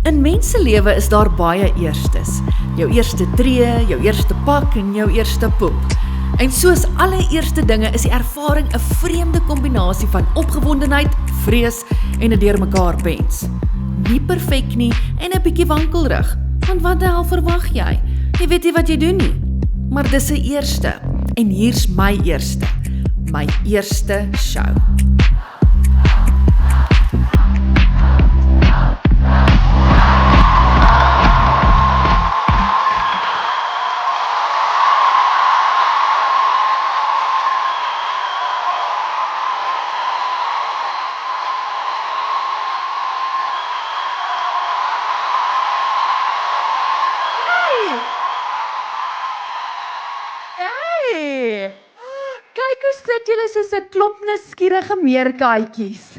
In menselewe is daar baie eerstes. Jou eerste tree, jou eerste pak en jou eerste poep. En soos alle eerste dinge is die ervaring 'n vreemde kombinasie van opgewondenheid, vrees en 'n deurmekaar pens. Nie perfek nie en 'n bietjie wankelrig, want wat die hel verwag jy? Jy weet nie wat jy doen nie. Maar dis 'n eerste, en hier's my eerste show. Kyk hoe sit julle soos 'n klomp nuuskierige meerkatjies.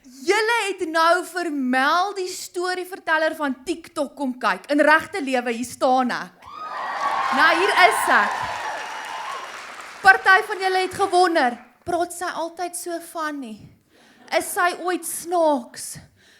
Julle het nou vermeld die storieverteller van TikTok kom kyk. In regte lewe, hier staan ek. Nou, hier is ek. Party van julle het gewonder, praat sy altyd so van nie? Is sy ooit snaaks?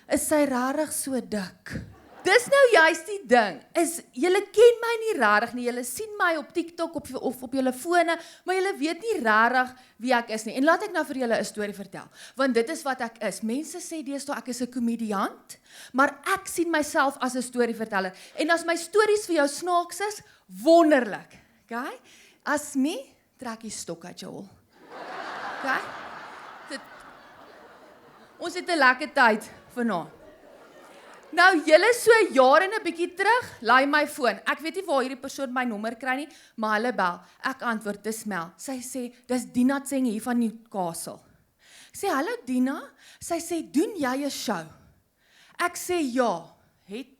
Is sy regtig so dik? Dis nou juist die ding, is julle ken my nie regtig nie, julle sien my op TikTok of op julle fone, maar julle weet nie regtig wie ek is nie. En laat ek nou vir julle 'n storie vertel, want dit is wat ek is. Mense sê deesdae ek is 'n komediant, maar ek sien myself as 'n storieverteller. En as my stories vir jou snaaks is, wonderlik. Okay? As nie, trek die stok uit jou hol. Okay? Ons het 'n lekker tyd vanaand. Nou, julle so 'n jaar en 'n bietjie terug, laai my foon. Ek weet nie waar hierdie persoon my nommer kry nie, maar hulle bel. Ek antwoord, dis Mel. Sy sê, dis Dina Tseng hier van Newcastle. Ek sê, hallo Dina. Sy sê, doen jy 'n show? Ek sê, ja.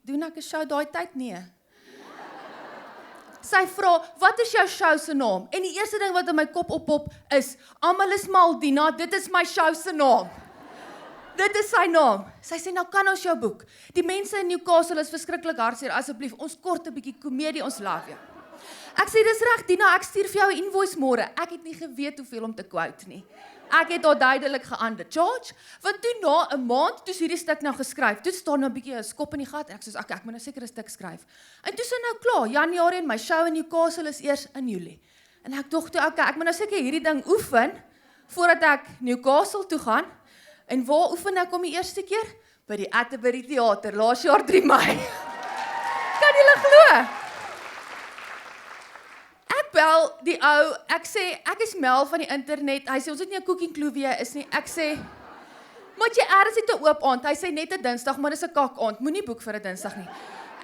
Doen ek 'n show daai tyd? Nee. Sy vra, wat is jou show se naam? En die eerste ding wat in my kop oppop is, almal is mal Dina, dit is my show se naam. Dit is sy naam. Sy sê, nou kan ons jou boek. Die mense in Newcastle is verskriklik hartseer, asseblief, ons kort 'n bietjie komedie, ons love jou. Ek sê, dis reg, Dina, ek stuur vir jou 'n invoice môre. Ek het nie geweet hoeveel om te quote nie. Ek het haar duidelik geundercharge, want toe na 'n maand, toe is hierdie stuk nou geskryf, toe staan nou 'n bietjie 'n skop in die gat, en ek sê, ek moet nou seker 'n stuk skryf. En toe is nou klaar, Januarie en my show in Newcastle is eers in Julie. En ek dink toe, ek moet nou seker hierdie ding oefen, voordat ek Newcastle toe gaan. En waar oefen ek om die eerste keer? By die Atterbury Theater, laas jaar 3 Mei. Kan julle glo? Ek bel die ou, ek sê, ek is Mel van die internet. Hy sê, ons het nie 'n cooking clue wie jy is nie. Ek sê, moet jy ergens het 'n oop aand? Hy sê, net 'n Dinsdag, maar dis 'n kak aand. Moenie boek vir 'n Dinsdag nie.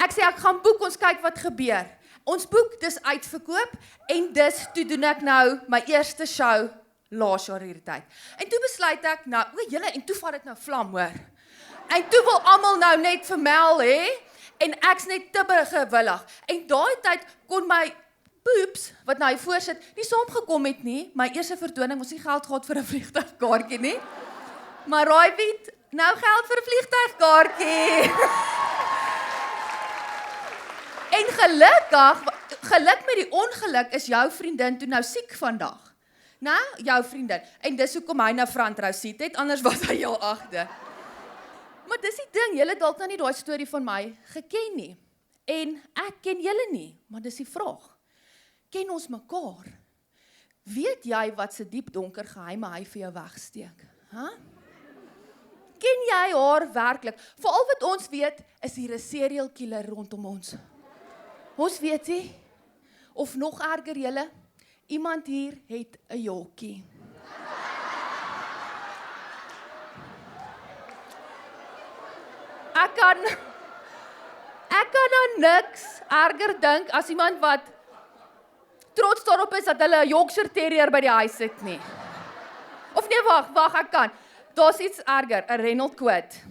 Ek sê, ek gaan boek, ons kyk wat gebeur. Ons boek, dis uitverkoop, en dis, toe doen ek nou my eerste show, laas jaar hierdie tyd. En toe besluit ek, nou, julle, en toe vat dit nou vlam, hoor. En toe wil almal nou net vir Mel, en ek's net te gewillig. En daai tyd kon my poeps, wat nou hier voor sit, nie saamgekom het nie. My eerste vertoning was nie geld gehad vir 'n vliegtuigkaartjie nie. Maar raai wie, nou geld vir 'n vliegtuigkaartjie. En geluk met die ongeluk is jou vriendin toe nou siek vandag. Nou, jou vriendin. En dis hoekom hy nou front row seat het, anders was hy heel agter. Maar dis die ding, julle dalk nou nie daai storie van my geken nie. En ek ken julle nie, maar dis die vraag. Ken ons mekaar? Weet jy wat se diep donker geheime hy vir jou wegsteek? Ken jy haar werklik? Veral wat ons weet, is hier 'n serial killer rondom ons. Ons weet nie, of nog erger julle, iemand hier het 'n jokkie. Ek kan aan niks erger dink as iemand wat trots daarop is dat hulle 'n Yorkshire Terrier by die huis het nie. Of nee, wag, ek kan. Daar's iets erger, 'n Renault Kwid.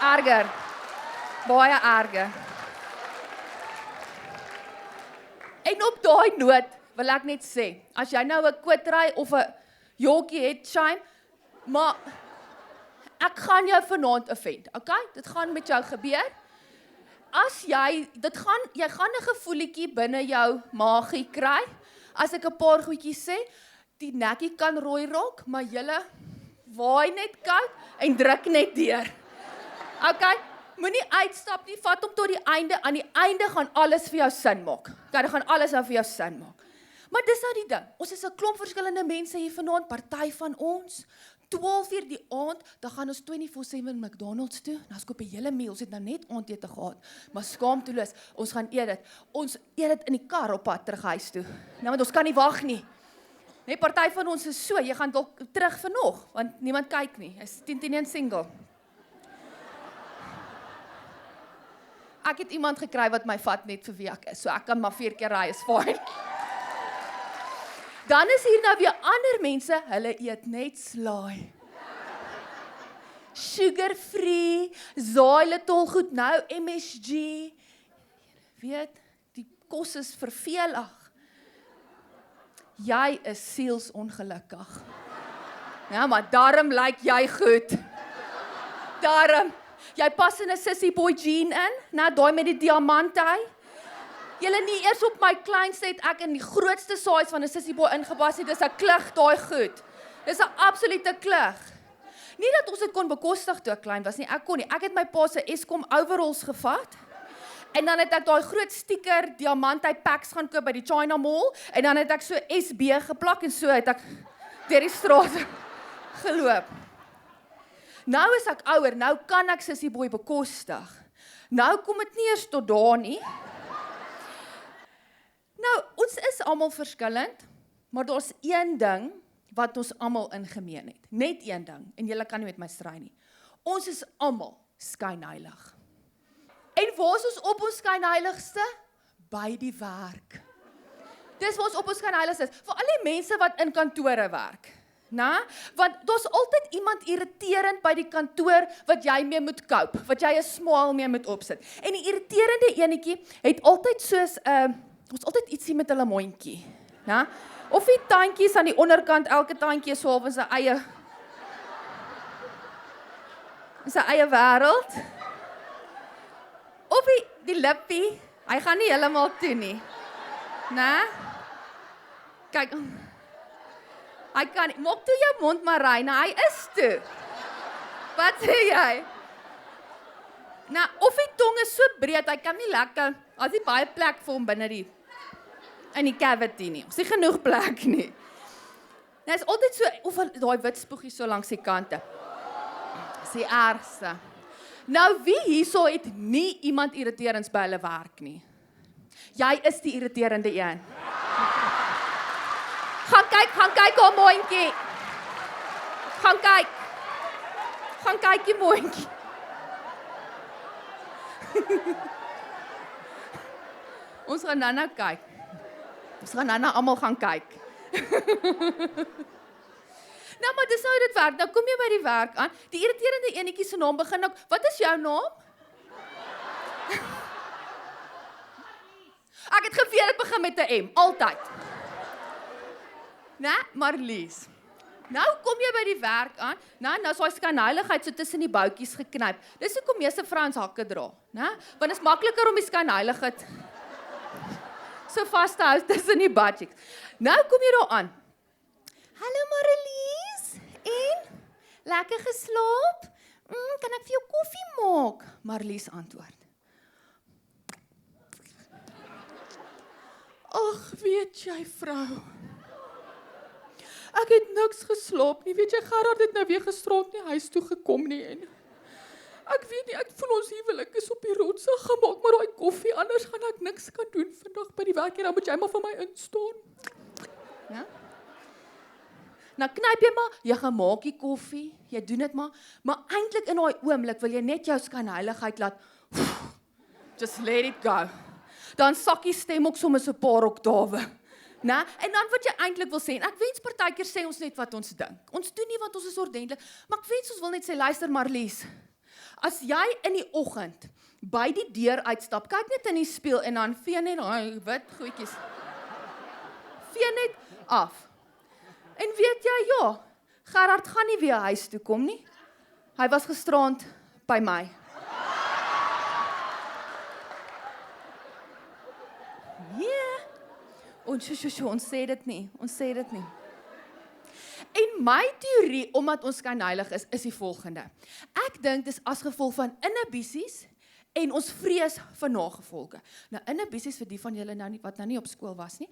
Erger. Baie erger. En op daai noot wil ek net sê, as jy nou 'n Kwid ry of 'n Yorkie het, shame, maar ek gaan jou vanaand offend, okay? Dit gaan met jou gebeur. As jy gaan 'n gevoelietjie binne jou maagie kry, as ek 'n paar goedjies sê, die nekkie kan rooi raak, maar julle waai net koud en druk net deur. Okay, moenie uitstap nie, vat hom tot die einde, aan die einde gaan alles vir jou sin maak. Okay, dan gaan alles nou vir jou sin maak. Maar dis nou die ding, ons is 'n klomp verskillende mense hier vanaand, party van ons, 12:00 die aand, dan gaan ons 24/7 McDonald's toe, nou ons koop 'n hele meal, ons het nou net aandete gehad, maar skaamteloos, ons gaan eet dit. Ons eet dit in die kar op pad terug huis toe, nou want ons kan nie wag nie. Nee, party van ons is so, jy gaan dalk terug vir nog, want niemand kyk nie, is 10 single. Ek het iemand gekry wat my vat net vir wie ek is, so ek kan maar 4 keer ry, is fine. Dan is hier nou weer ander mense, hulle eet net slaai. Sugar free, xylitol goed, nou MSG. Weet, die kos is vervelig. Jy is sielsongelukkig. Ja, maar daarom lyk jy goed. Daarom. Jy pas in 'n sissy boy jean in, nou daai met die diamanthy. Julle nie eers op my kleinste het ek in die grootste size van 'n sissy boy ingepas het, dis 'n klug daai goed. Dis 'n absolute klug. Nie dat ons dit kon bekostig toe ek klein was nie, ek kon nie. Ek het my pa se Eskom overalls gevat. En dan het ek daai groot sticker diamanthy packs gaan koop by die China Mall en dan het ek so SB geplak en so het ek deur die straat geloop. Nou is ek ouer, nou kan ek sissy boy bekostig. Nou kom dit nie eers tot daar nie. Nou, ons is almal verskillend, maar daar's een ding wat ons almal in gemeen het. Net een ding, en julle kan nie met my stry nie. Ons is almal skynheilig. En waar is ons op ons skynheiligste? By die werk. Dis waar ons op ons skynheiligste is. Vir al die mense wat in kantore werk. Want daar's altyd iemand irriterend by die kantoor wat jy mee moet cope, wat jy 'n smile mee moet opsit. En die irriterende enetjie het altyd soos ons altyd ietsie met hulle mondjie, Of die tandjies aan die onderkant, elke tandjie is so half in sy eie wêreld. Of die lippie, hy gaan nie heeltemal toe nie. Kyk, hy kan nie, maak toe jou mond maar rein, hy is toe. Wat sê jy? Of die tong is so breed, hy kan nie lekker, as nie baie plek vir hom binne in die cavity nie, ons het genoeg plek nie. Is altyd so, of daai wit spoegie so langs die kante. Dis die ergste. Nou wie hierso het nie iemand irriterends by hulle werk nie? Jy is die irriterende een. Gaan kyk haar mondjie. Gaan kyk die mondjie. Ons gaan nou kyk. Ons gaan nou almal gaan kyk. Nou, maar dis nou dit werk. Nou kom jy by die werk aan. Die irriterende enetjie se naam begin ook. Wat is jou naam? Ek het geweet dit begin met 'n M, altyd. Marlies. Nou kom jy by die werk aan. Nou is daai skynheiligheid so tussen die boutjies geknyp. Dis hoekom meeste vrouens hakke dra, Want dit is makliker om die skynheiligheid so vas te hou tussen die buttcheeks. Nou kom jy daar aan. Hallo Marlies, en? Lekker geslaap? Kan ek vir jou koffie maak? Marlies antwoord. Ag, weet jy vrou, ek het niks geslaap nie, weet jy, Gerard het nou weer gisterand nie huis toe gekom nie, en ek weet nie, ek voel ons huwelik is op die rotse gemaak, maar daai koffie, anders gaan ek niks kan doen vandag by die werk, en dan moet jy maar vir my instaan. Nou knyp jy maar, jy gaan maak die koffie, jy doen dit maar eintlik in daai oomblik wil jy net jou skynheiligheid laat, just let it go. Dan sak die stem ook soms 'n paar oktawe. En dan wat jy eintlik wil sê, en ek wens partykeer sê ons net wat ons dink. Ons doen nie wat ons is ordentlik, maar ek wens ons wil net sê, luister Marlies, as jy in die oggend by die deur uitstap, kyk net in die spieël en dan vee net daai wit goedjies. Vee net af. En weet jy, ja, Gerard gaan nie weer huis toe kom nie. Hy was gisterand by my. Ons sê dit nie, En my teorie, omdat ons skynheilig is die volgende. Ek dink dis as gevolg van inhibisies en ons vrees vir nagevolge. Nou, inhibisies vir die van julle wat nou nie op skool was nie.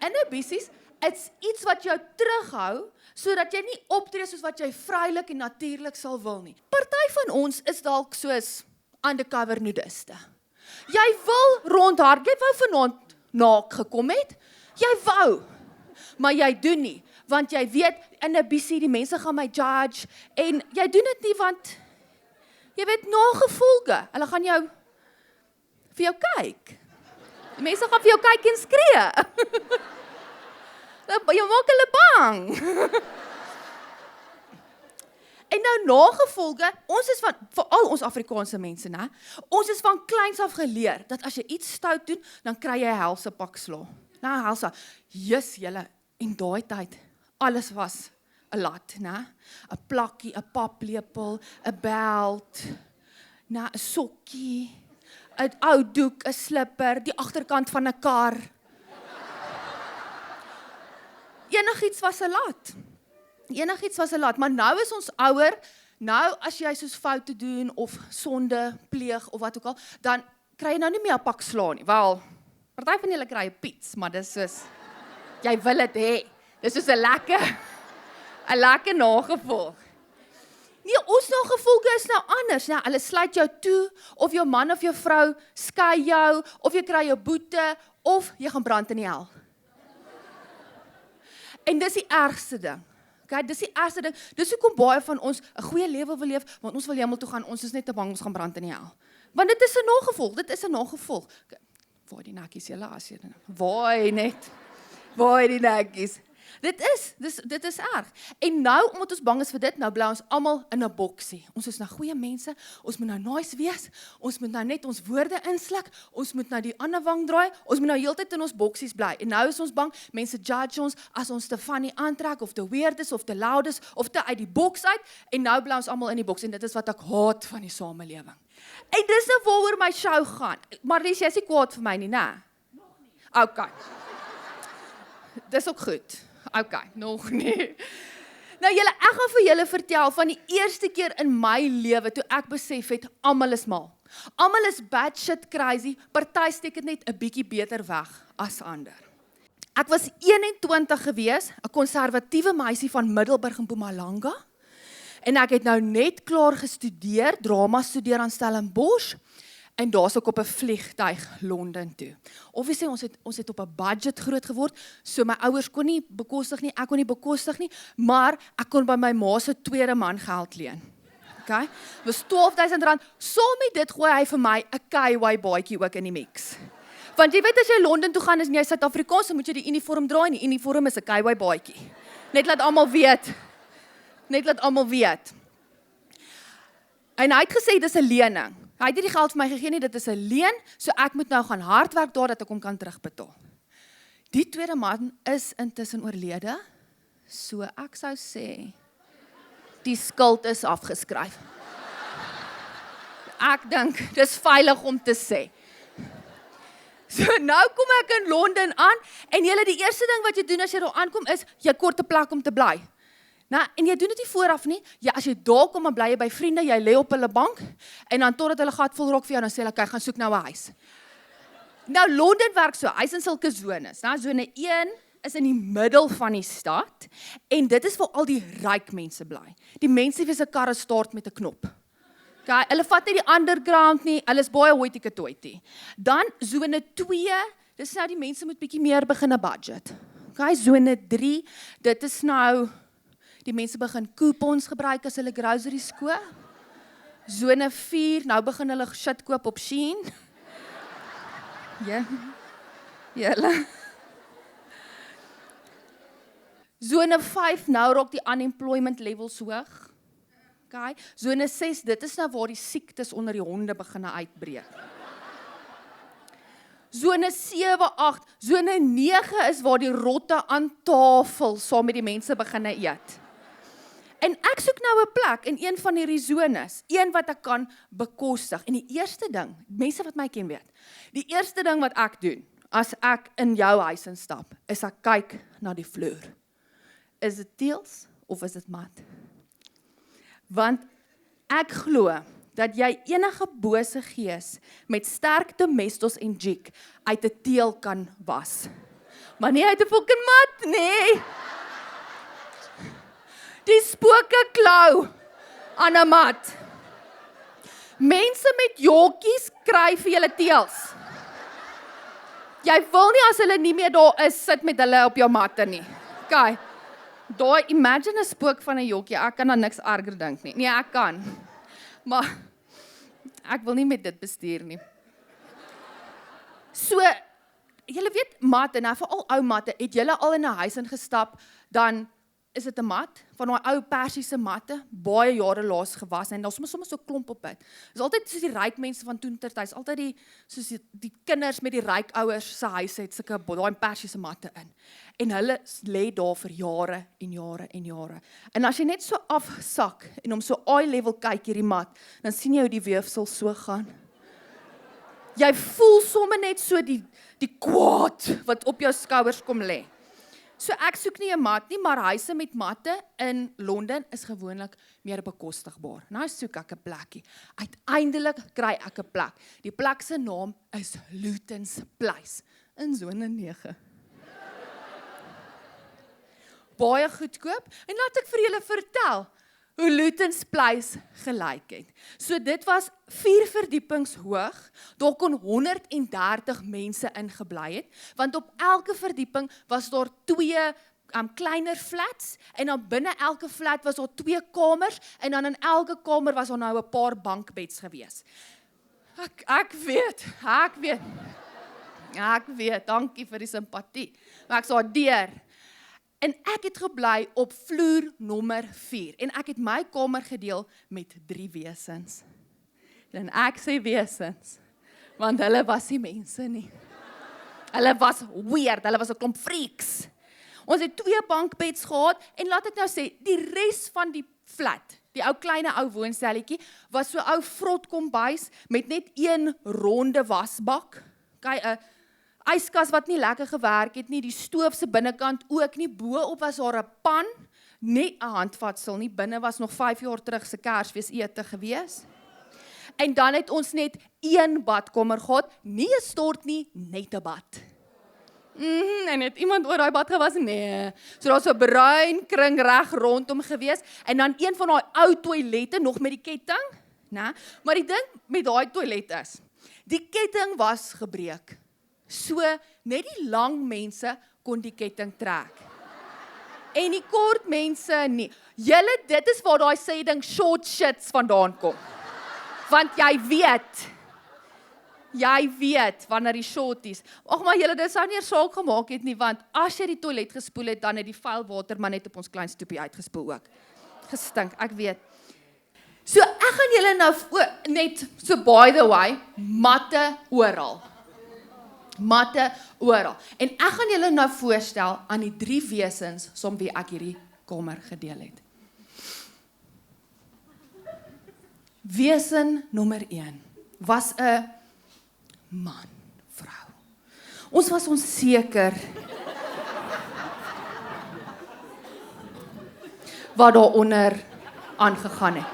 Inhibisies is iets wat jou terughou, sodat jy nie optree soos wat jy vrylik en natuurlik sal wil nie. Party van ons is dalk soos undercover nudiste. Jy wil rondhard, jy wou vanaand naak gekom het, jy wou, maar jy doen nie, want jy weet, inhibisie, die mense gaan my judge, en jy doen dit nie, want jy weet, nagevolge, hulle gaan jou vir jou kyk. Die mense gaan vir jou kyk en skree. Jy maak hulle bang. En nou nagevolge, ons is veral ons Afrikaanse mense, né? Ons is van kleins af geleer, dat as jy iets stout doen, dan kry jy 'n helse pak sla. Nou, helse, julle, en daai tyd, alles was 'n lat, né? 'n plakkie, 'n paplepel, 'n belt, 'n sokkie, 'n ou doek, 'n slipper, die agterkant van 'n kar. Enigiets was 'n lat. Enigiets was 'n lat, maar nou is ons ouer, nou as jy soos foute doen, of sonde pleeg, of wat ook al, dan kry jy nou nie meer 'n pak sla nie. Wel, party van julle kry 'n piets, maar dis soos, jy wil dit hê. Dis soos 'n lekker nagevolg. Nee, ons nagevolge is nou anders. Nou, hulle sluit jou toe, of jou man of jou vrou skei jou, of jy kry jou boete, of jy gaan brand in die hel. En dis die ergste ding. Okay, dis die ergste ding. Dis hoekom baie van ons 'n goeie lewe wil leef, want ons wil hemel toe gaan, ons is net te bang ons gaan brand in die hel. Want dit is 'n nagevolg, dit is 'n nagevolg. Okay, waar die nekkies julle as jy Waar die nekkies. Dit is erg. En nou, omdat ons bang is vir dit, nou bly ons almal in 'n boksie. Ons is nou goeie mense, ons moet nou nice wees, ons moet nou net ons woorde insluk, ons moet nou die ander wang draai, ons moet nou heeltyd in ons boksies bly. En nou is ons bang, mense judge ons as ons te funny aantrek, of te weird is, of te loud is, of te uit die boks uit, en nou bly ons almal in die boks, en dit is wat ek haat van die samelewing. En dis nou waaroor my show gaan. Marlies, jy is nie kwaad vir my nie, né? Nog nie. Okay. Dis ook goed. Okay, nog nie. Nou julle, ek gaan vir julle vertel van die eerste keer in my lewe toe ek besef het, almal is mal. Almal is bad shit crazy, party steek dit net 'n bietjie beter weg as ander. Ek was 21 gewees, 'n konservatiewe meisie van Middelburg in Mpumalanga, en ek het nou net klaar gestudeer, drama studeer aan Stellenbosch, en daar's ek op 'n vliegtuig Londen toe. Obviously, ons het op 'n budget groot geword, so my ouers kon nie bekostig nie, ek kon nie bekostig nie, maar ek kon by my ma se tweede man geld leen. Okay? Dit was R12,000, saam met dit gooi hy vir my 'n KY baadjie ook in die mix. Want jy weet as jy Londen toe gaan, is jy Suid-Afrikaans, dan moet jy die uniform dra, en die uniform is 'n KY baadjie. Net laat almal weet. En hy het gesê, dis 'n lening. Hy het nie die geld vir my gegee nie, dit is 'n leen, so ek moet nou gaan hardwerk daar, dat ek hom kan terugbetaal. Die tweede man is intussen oorlede, so ek sou sê, die skuld is afgeskryf. Ek dink, dis veilig om te sê. So nou kom ek in Londen aan, en julle, die eerste ding wat jy doen as jy daar aankom is, jy kort 'n plek om te bly. Nou, en jy doen dit nie vooraf nie, as jy daar kom en bly jy by vriende, jy lê op hulle bank, en dan totdat hulle gat vol raak vir jou, dan sê hulle, kyk, gaan soek nou 'n huis. Nou, Londen werk so, hy is in sulke zones, zone 1 is in die middel van die stad, en dit is waar al die ryk mense bly. Die mense wie se karre start met 'n knop. Okay, hulle vat nie die underground nie, hulle is baie hoity-toity. Dan, zone 2, dis nou die mense moet bietjie meer begin 'n budget. Okay, zone 3, dit is nou, die mense begin coupons gebruik as hulle groceries koop. Zone 4, nou begin hulle shit koop op Shein. Ja. Julle. Zone 5, nou raak die unemployment levels hoog. Okay. Zone 6, dit is nou waar die siektes onder die honde begin uitbreek. Zone 7, 8, zone 9 is waar die rotte aan tafel saam met die mense begin eet. En ek soek nou 'n plek in een van hierdie zones, een wat ek kan bekostig. En die eerste ding, mense wat my ken weet, die eerste ding wat ek doen, as ek in jou huis instap, is ek kyk na die vloer. Is dit teëls of is dit mat? Want ek glo dat jy enige bose gees met sterk domestos en jig uit 'n teel kan was. Maar nie uit 'n fucking mat, nee. Die spooke klou aan 'n mat. Mense met jokkies kry vir julle teels. Jy wil nie as hulle nie meer daar is, sit met hulle op jou matte nie. Kyk, daai imagine 'n spook van 'n jokkie, ek kan aan niks erger dink nie. Nee, ek kan. Maar ek wil nie met dit bestuur nie. So, julle weet matte, nou veral ou matte, het julle al in 'n huis ingestap, dan is dit 'n mat, van daai ou persiese matte, baie jare laas gewas, en daar's soms so klomp op dit. Dis altyd soos die ryk mense van toentertyd, altyd soos die kinders met die ryk ouers se huise het sulke daai persiese matte in. En hulle lê daar vir jare en jare en jare. En as jy net so afsak en om so eye level kyk hierdie mat, dan sien jy hoe die weefsel so gaan. Jy voel sommer net so die kwaad wat op jou skouers kom lê. So ek soek nie 'n mat nie, maar huise met matte in Londen is gewoonlik meer bekostigbaar. Nou soek ek 'n plekkie. Uiteindelik kry ek 'n plek. Die plek se naam is Luton's Place in Sone 9. Baie goedkoop, en laat ek vir julle vertel hoe Luton's Place gelyk het. So dit was 4 verdiepings hoog, daar kon 130 mense ingebly het, want op elke verdieping was daar 2 kleiner flats, en dan binne elke flat was daar 2 kamers, en dan in elke kamer was daar nou 'n paar bankbeds gewees. Ek weet, dankie vir die simpatie, maar ek sê deur. En ek het gebly op vloer nommer 4, en ek het my kamer gedeel met 3 wesens. En ek sê wesens, want hulle was nie mense nie. Hulle was weird, hulle was 'n klomp freaks. Ons het 2 bankbeds gehad, en laat ek nou sê, die res van die flat, die ou kleine ou woonstelletjie, was so ou vrot kombuis, met net 1 ronde wasbak. Kyk, 'n yskas wat nie lekker gewerk het nie, die stoof se binnekant ook nie, bo-op was daar 'n pan, nie 'n handvatsel nie, binne was nog 5 jaar terug se Kersfeesete gewees. En dan het ons net 1 badkamer gehad, nie 'n stort nie, net 'n bad. En het iemand oor daai bad gewas? Nee. So daar's so 'n bruin kring reg rondom gewees, en dan een van daai ou toilette nog met die ketting, né? Maar die ding met daai toilet is, die ketting was gebreek. So, net die lang mense kon die ketting trek. En die kort mense nie. Julle, dit is waar daai sê ding short shits vandaan kom. Want jy weet, wanneer die shorties. Ag maar julle, dit sou nie 'n saak gemaak het nie, want as jy die toilet gespoel het, dan het die vuil water maar net op ons klein stoepie uitgespoel ook. Gestink, ek weet. So, ek gaan julle nou, net, so by the way, matte oral. Matte oral. En ek gaan julle nou voorstel aan die 3 wesens som wie ek hierdie kamer gedeel het. Wesen nommer 1 was 'n man, vrou. Ons was onseker wat daaronder aangegaan het.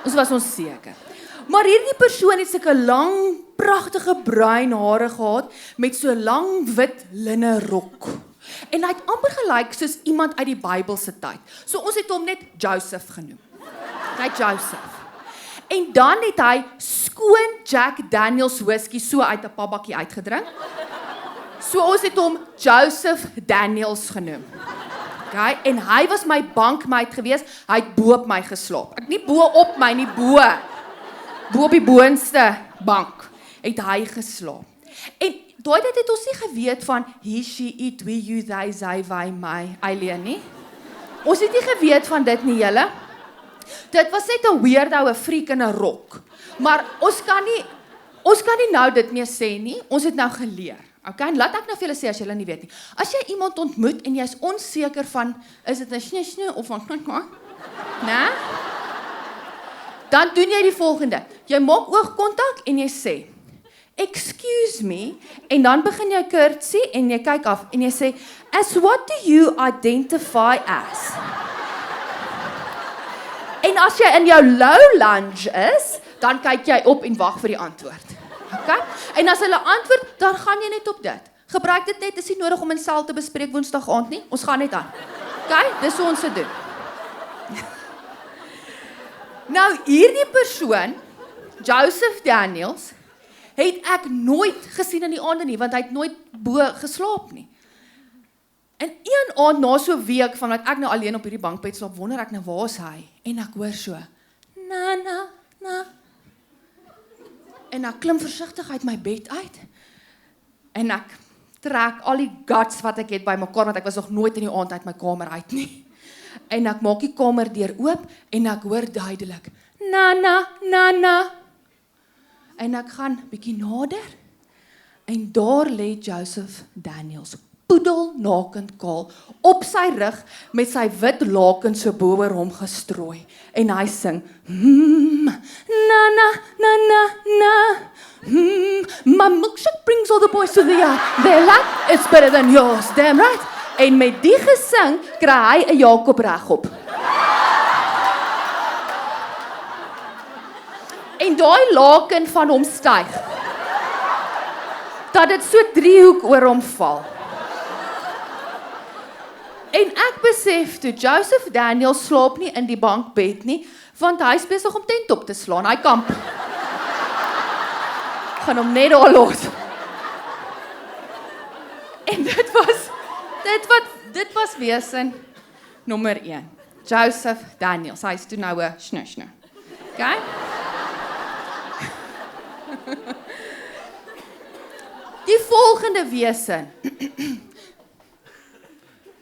Ons was onseker. Maar hierdie persoon het sulke lang, pragtige bruin hare gehad, met so lang wit linne rok. En hy het amper gelyk soos iemand uit die Bybel se tyd. So ons het hom net Joseph genoem. Hy Joseph. En dan het hy skoon Jack Daniels whisky so uit 'n pabbakkie uitgedrink. So ons het hom Joseph Daniels genoem. Okay? En hy was my bankmeid gewees, hy het bo op my geslaap. Ek nie bo op my nie, bo op die boonste bank het hy geslaap. En daai tyd het ons nie geweet van he, she, it, we, you, they, sy, wy, my, Eileen nie. Ons het nie geweet van dit nie, julle. Dit was net 'n weirdo, 'n freak in 'n rok. Maar ons kan nie nou dit meer sê nie. Ons het nou geleer. Okay, en laat ek nou vir julle sê as julle nie weet nie. As jy iemand ontmoet en jy is onseker van is dit 'n sne of 'n né? Dan doen jy die volgende. Jy maak oogkontak en jy sê, "Excuse me," en dan begin jy curtsy en jy kyk af en jy sê, "As what do you identify as?" En as jy in jou low lunge is, dan kyk jy op en wag vir die antwoord. Okay? En as hulle antwoord, dan gaan jy net op dit. Gebruik dit net, is nie nodig om in sel te bespreek Woensdag aand nie. Ons gaan net aan. Okay? Dis hoe ons dit doen. Nou, hierdie persoon, Joseph Daniels, het ek nooit gesien in die aande nie, want hy het nooit bo geslaap nie. En een aand na so 'n week van dat ek nou alleen op hierdie bankbed slaap, wonder ek nou waar is hy? En ek hoor so, na. En ek klim versigtig uit my bed uit. En ek trek al die guts wat ek het bymekaar, want ek was nog nooit in die aand uit my kamer uit nie. En ek maak die kamerdeur oop en ek hoor duidelik, na. En ek gaan bietjie nader en daar lê Joseph Daniels, poedelnakend kaal, op sy rug met sy wit laken so bo oor hom gestrooi. En hy sing, na. My milkshake brings all the boys to the yard. Their life is better than yours, damn right. En met die gesing kry hy 'n Jakob regop. En daai laken van hom styg. Dat dit so driehoek oor hom val. En ek besef toe, Joseph Daniels slaap nie in die bankbed nie, want hy is besig om tent op te slaan, hy kamp. Gaan hom net daar los. En dit was wesen nommer 1. Joseph Daniels, hy is toe nou 'n snusnu. Okay? Die volgende wesen.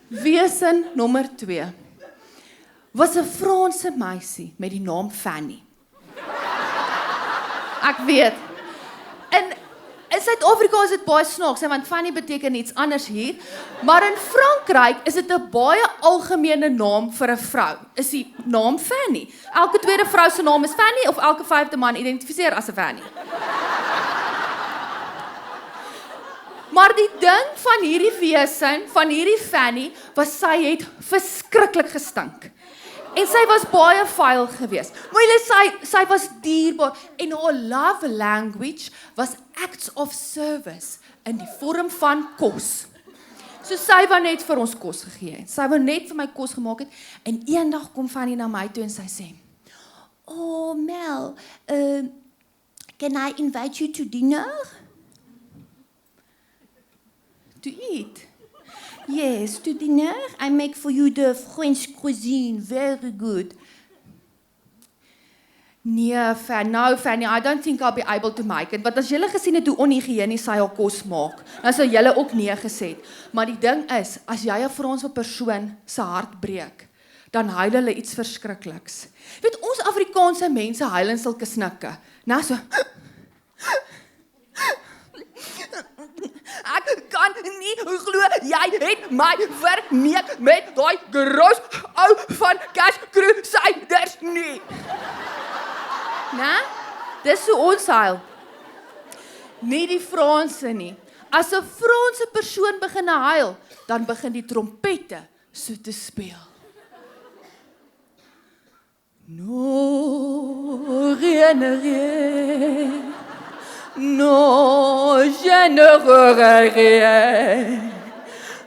Wesen nommer 2 was 'n Franse meisie met die naam Fanny. Ek weet. In Suid-Afrika is dit baie snaaks, want Fanny beteken iets anders hier, maar in Frankryk is dit 'n baie algemene naam vir 'n vrou. Is die naam Fanny. Elke tweede vrou se naam is Fanny of elke 5de man identifiseer as 'n Fanny. Maar die ding van hierdie wesen, van hierdie Fanny, was sy het verskriklik gestink. En sy was baie vuil geweest. Maar sy was dierbaar en haar love language was acts of service in die vorm van kos. So sy wou net vir ons kos gegee het. Sy wou net vir my kos gemaak het en eendag kom Fanny na my toe en sy sê, "Oh Mel, can I invite you to dinner?" To eat. Yes, to dinner. I make for you the French cuisine. Very good. Nee, Fanny, I don't think I'll be able to make it. Want as julle gesien het hoe onhygiënies sy haar kos maak, dan sou julle ook nee gesê het. Maar die ding is, as jy 'n Franse persoon se hart breek, dan huil hulle iets verskrikliks. Weet, ons Afrikaanse mense huil in sulke snikke. Nou so... Ek kan nie glo jy het my verneek met daai gros ou van Cash Crusaders nie. Nee? Dis so ons huil. Nie die Franse nie. As 'n Franse persoon begin huil, dan begin die trompette so te speel. No, rien. No, je ne regrette rien.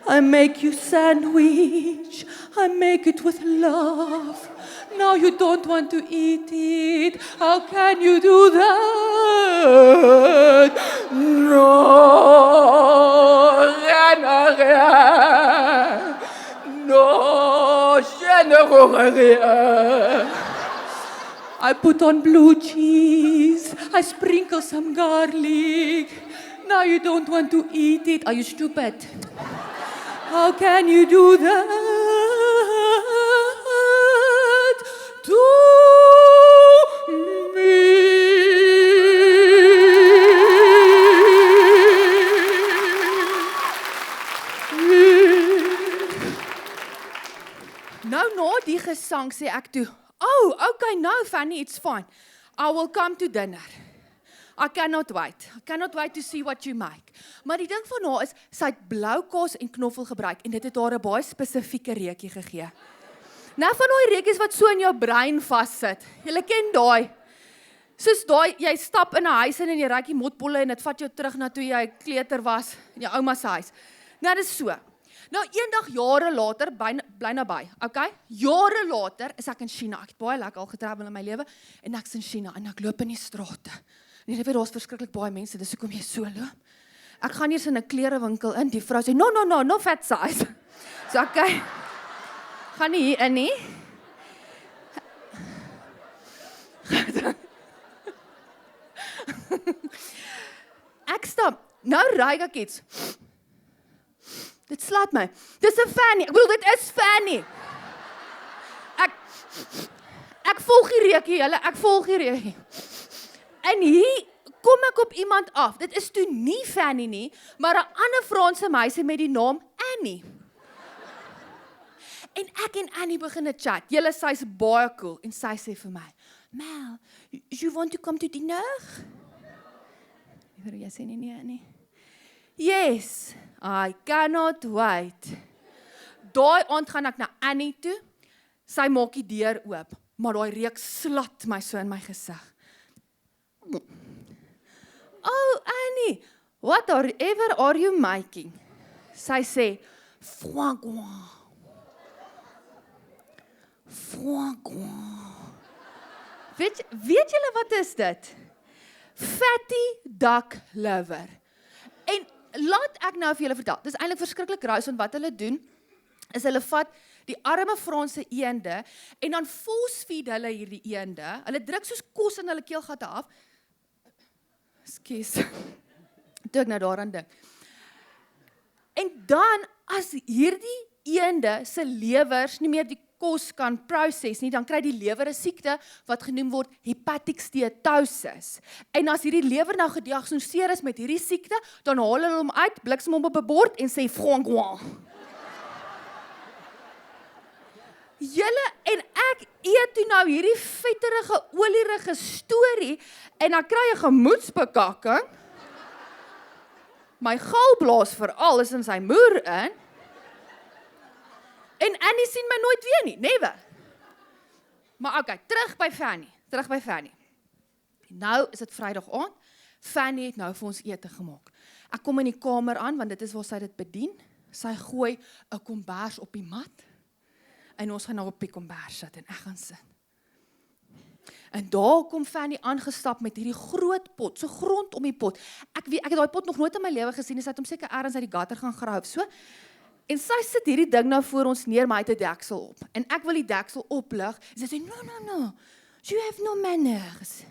I make you sandwich, I make it with love. Now you don't want to eat it, how can you do that? No, je ne rien. No, je ne regrette rien. I put on blue cheese, I sprinkle some garlic. Now you don't want to eat it. Are you stupid? How can you do that to me? Nou na die gesang sê ek toe, "Oh, okay, now Fanny, it's fine. I will come to dinner. I cannot wait. I cannot wait to see what you make." Maar die ding van haar is, sy het blou kaas en knoffel gebruik en dit het haar 'n baie spesifieke reukie gegee. Nou van daai reekies wat so in jou brein vassit. Julle ken daai. Soos daai, jy stap in 'n huis in en jy ruik die motbolle en dit vat jou terug na toe jy kleuter was in jou ouma se huis. Nou, dis so. Nou, eendag jare later, bly naby, okay? Jare later is ek in China. Ek het baie lekker al getravel in my lewe en ek's in China en ek loop in die strate. En jy weet, daar's verskriklik baie mense, dis hoekom jy so loop. Ek gaan eers in 'n klerewinkel in, die vrou sê, no fat size. So, okay, gaan nie hier in nie. Ek stap, nou ruik ek iets. Dit slaat my. Dis 'n Fanny. Ek bedoel, dit is Fanny. Ek volg die reukie, julle, ek volg die reukie. En hier kom ek op iemand af. Dit is toe nie Fanny nie, maar 'n ander Franse meisie met die naam Annie. En ek en Annie begin 'n chat. Julle, sy's baie cool en sy sê vir my, "Mel, you want to come to dinner?" Jy sê nie. Yes, I cannot wait. Daai aand gaan ek na Annie toe. Sy maak die deur oop, maar daai reuk slat my so in my gesig. "Oh, Annie, whatever are you making?" Sy sê, "Foie gras. Foie gras." Weet julle wat is dit? Fatty duck liver. En laat ek nou vir julle vertel, dis eintlik verskriklik raus, want wat hulle doen, is hulle vat die arme Franse eende, en dan force-feed hulle hierdie eende, hulle druk soos kos in hulle keelgatte af, Ekskuus, toe ek nou daaraan dink. En dan, as hierdie eende se lewers nie meer die kos kan proses nie, dan kry die lewer 'n siekte wat genoem word hepatic steatosis. En as hierdie lewer nou gediagnoseer is met hierdie siekte, dan haal hulle hom uit, bliksem hom op 'n bord en sê foie gras. Julle, en ek eet toe nou hierdie vetterige, olierige storie, en dan kry jy gemoedsbekakking. My galblaas veral is in sy moer in. En Annie sien my nooit weer nie, never. Maar okay, terug by Fanny. Nou is dit Vrydag aand. Fanny het nou vir ons ete gemaak. Ek kom in die kamer aan, want dit is waar sy dit bedien. Sy gooi 'n kombers op die mat. En ons gaan nou op die kombers sit en ek gaan sit. En daar kom Fanny aangestap met hierdie groot pot, so grond om die pot. Ek het daai pot nog nooit in my lewe gesien, sy het hom seker ergens uit die gutter gaan grawe of so. En sy sit hierdie ding nou voor ons neer, maar hy het 'n deksel op. En ek wil die deksel oplig. En sy sê, no, you have no manners.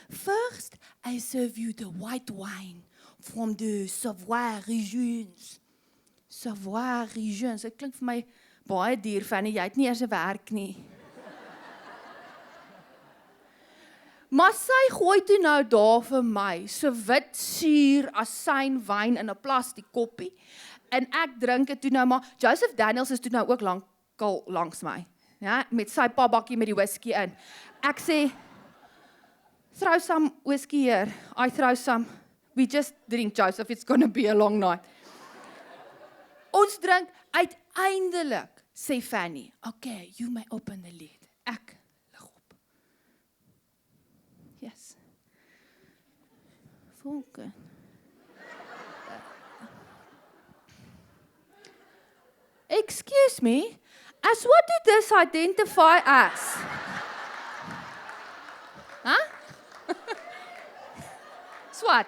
First, I serve you the white wine from the Savoie regions. Savoie regions, dit klink vir my baie duur, Fanny, jy het nie eers 'n werk nie. Maar sy gooi toe nou daar vir my, so wit suur asynwyn in 'n plastiek koppie. En ek drink dit toe nou, maar Joseph Daniels is toe nou ook langs my, ja, met sy pabakkie met die whisky in. Ek sê, throw some whisky here, I throw some, we just drink, Joseph, it's gonna be a long night. Ons drink, uiteindelik, sê Fanny, okay, you may open the lid. Ek lig op. Yes. Volke. Excuse me, as what did this identify as? Huh? Swat.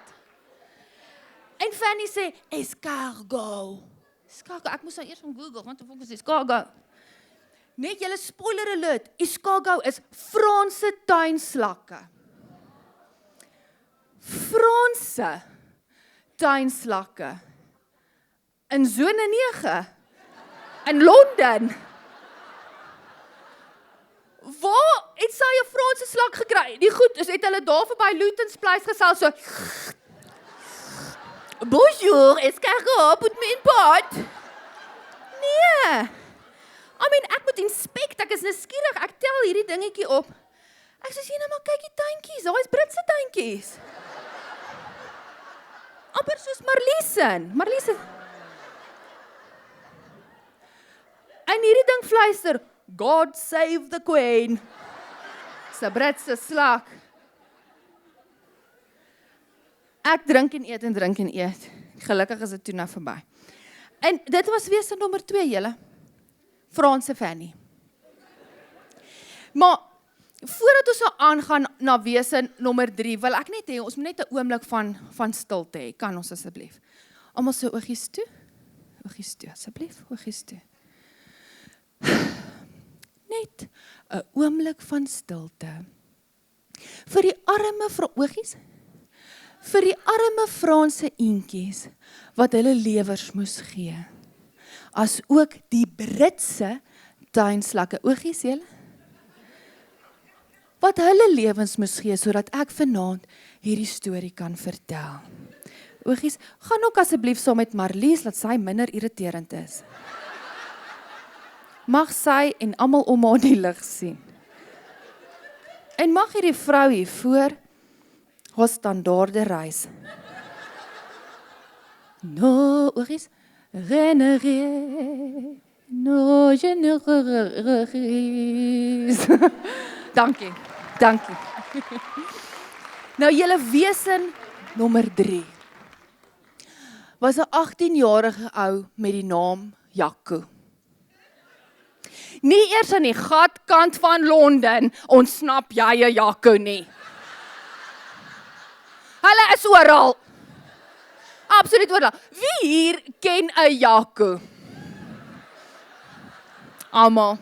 En Fanny sê, escargot. Escargot, ek moes nou eers van Google, want ek sê escargot. Net julle spoiler alert, escargot is Franse tuinslakke. Franse tuinslakke. In sone 9. In Londen. Waar het sy 'n Franse slak gekry? Die goed, is het hulle daar verby Luton's Place gesel so. Bonjour, escargot, put me in pot. Nee. I mean, ek moet inspect, ek is nuuskierig, ek tel hierdie dingetjie op. Ek sê, nou maar kyk die tuintjies, daar is Britse tuintjies. Amper soos Marliese. En hierdie ding fluister, God save the Queen. Dis 'n Britse slag. Ek drink en eet en drink en eet. Gelukkig is dit toe nou verby. En dit was wese nommer 2, julle. Franse Fanny. Maar voordat ons nou aangaan na wese nommer 3, wil ek net hê, ons moet net 'n oomblik van stilte hê. Kan ons asseblief? Almal so oogies toe. Oogies toe, asseblief, oogies toe. Net 'n oomblik van stilte. Vir die arme oogies, vir die arme Franse eentjies, wat hulle lewers moes gee. As ook die Britse tuinslakke, oogies julle, wat hulle lewens moes gee, sodat ek vanaand hierdie storie kan vertel. Oogies, gaan ook asseblief saam met Marlies, dat sy minder irriterend is. Mag sy en almal om haar die lig sien. En mag hierdie vrou hier voor haar standaarde reis. No, oogies, renere, no, je ne regees. Dankie, dankie. Nou, julle wese nommer 3 was 'n 18-jarige ou met die naam Jaco. Nie eers aan die gatkant van Londen ontsnap jy 'n Jaco nie. Hulle is oral. Absoluut oral. Wie hier ken 'n Jaco? Almal.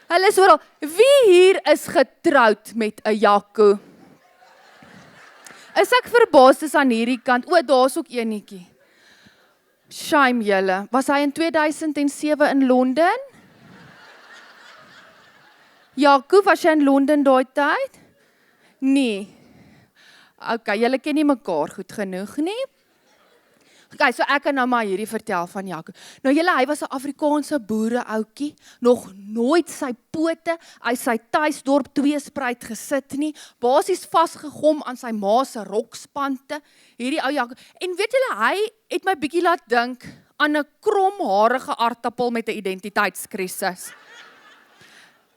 Hulle is oral. Wie hier is getroud met 'n Jaco? Is ek verbaas is aan hierdie kant? O, daar's ook eenetjie. Shame julle. Was hy in 2007 in Londen? Jaco, was jy in Londen daai tyd? Nee. Okay, julle ken nie mekaar goed genoeg nie. Okay, so ek kan nou maar hierdie vertel van Jaco. Nou julle, hy was 'n Afrikaanse boereouetjie, nog nooit sy pote uit sy tuisdorp Tweespruit gesit nie, basies vasgegom aan sy ma se rokspante, hierdie ou Jaco. En weet julle, hy het my bietjie laat dink aan 'n kromharige aartappel met 'n identiteitskrisis.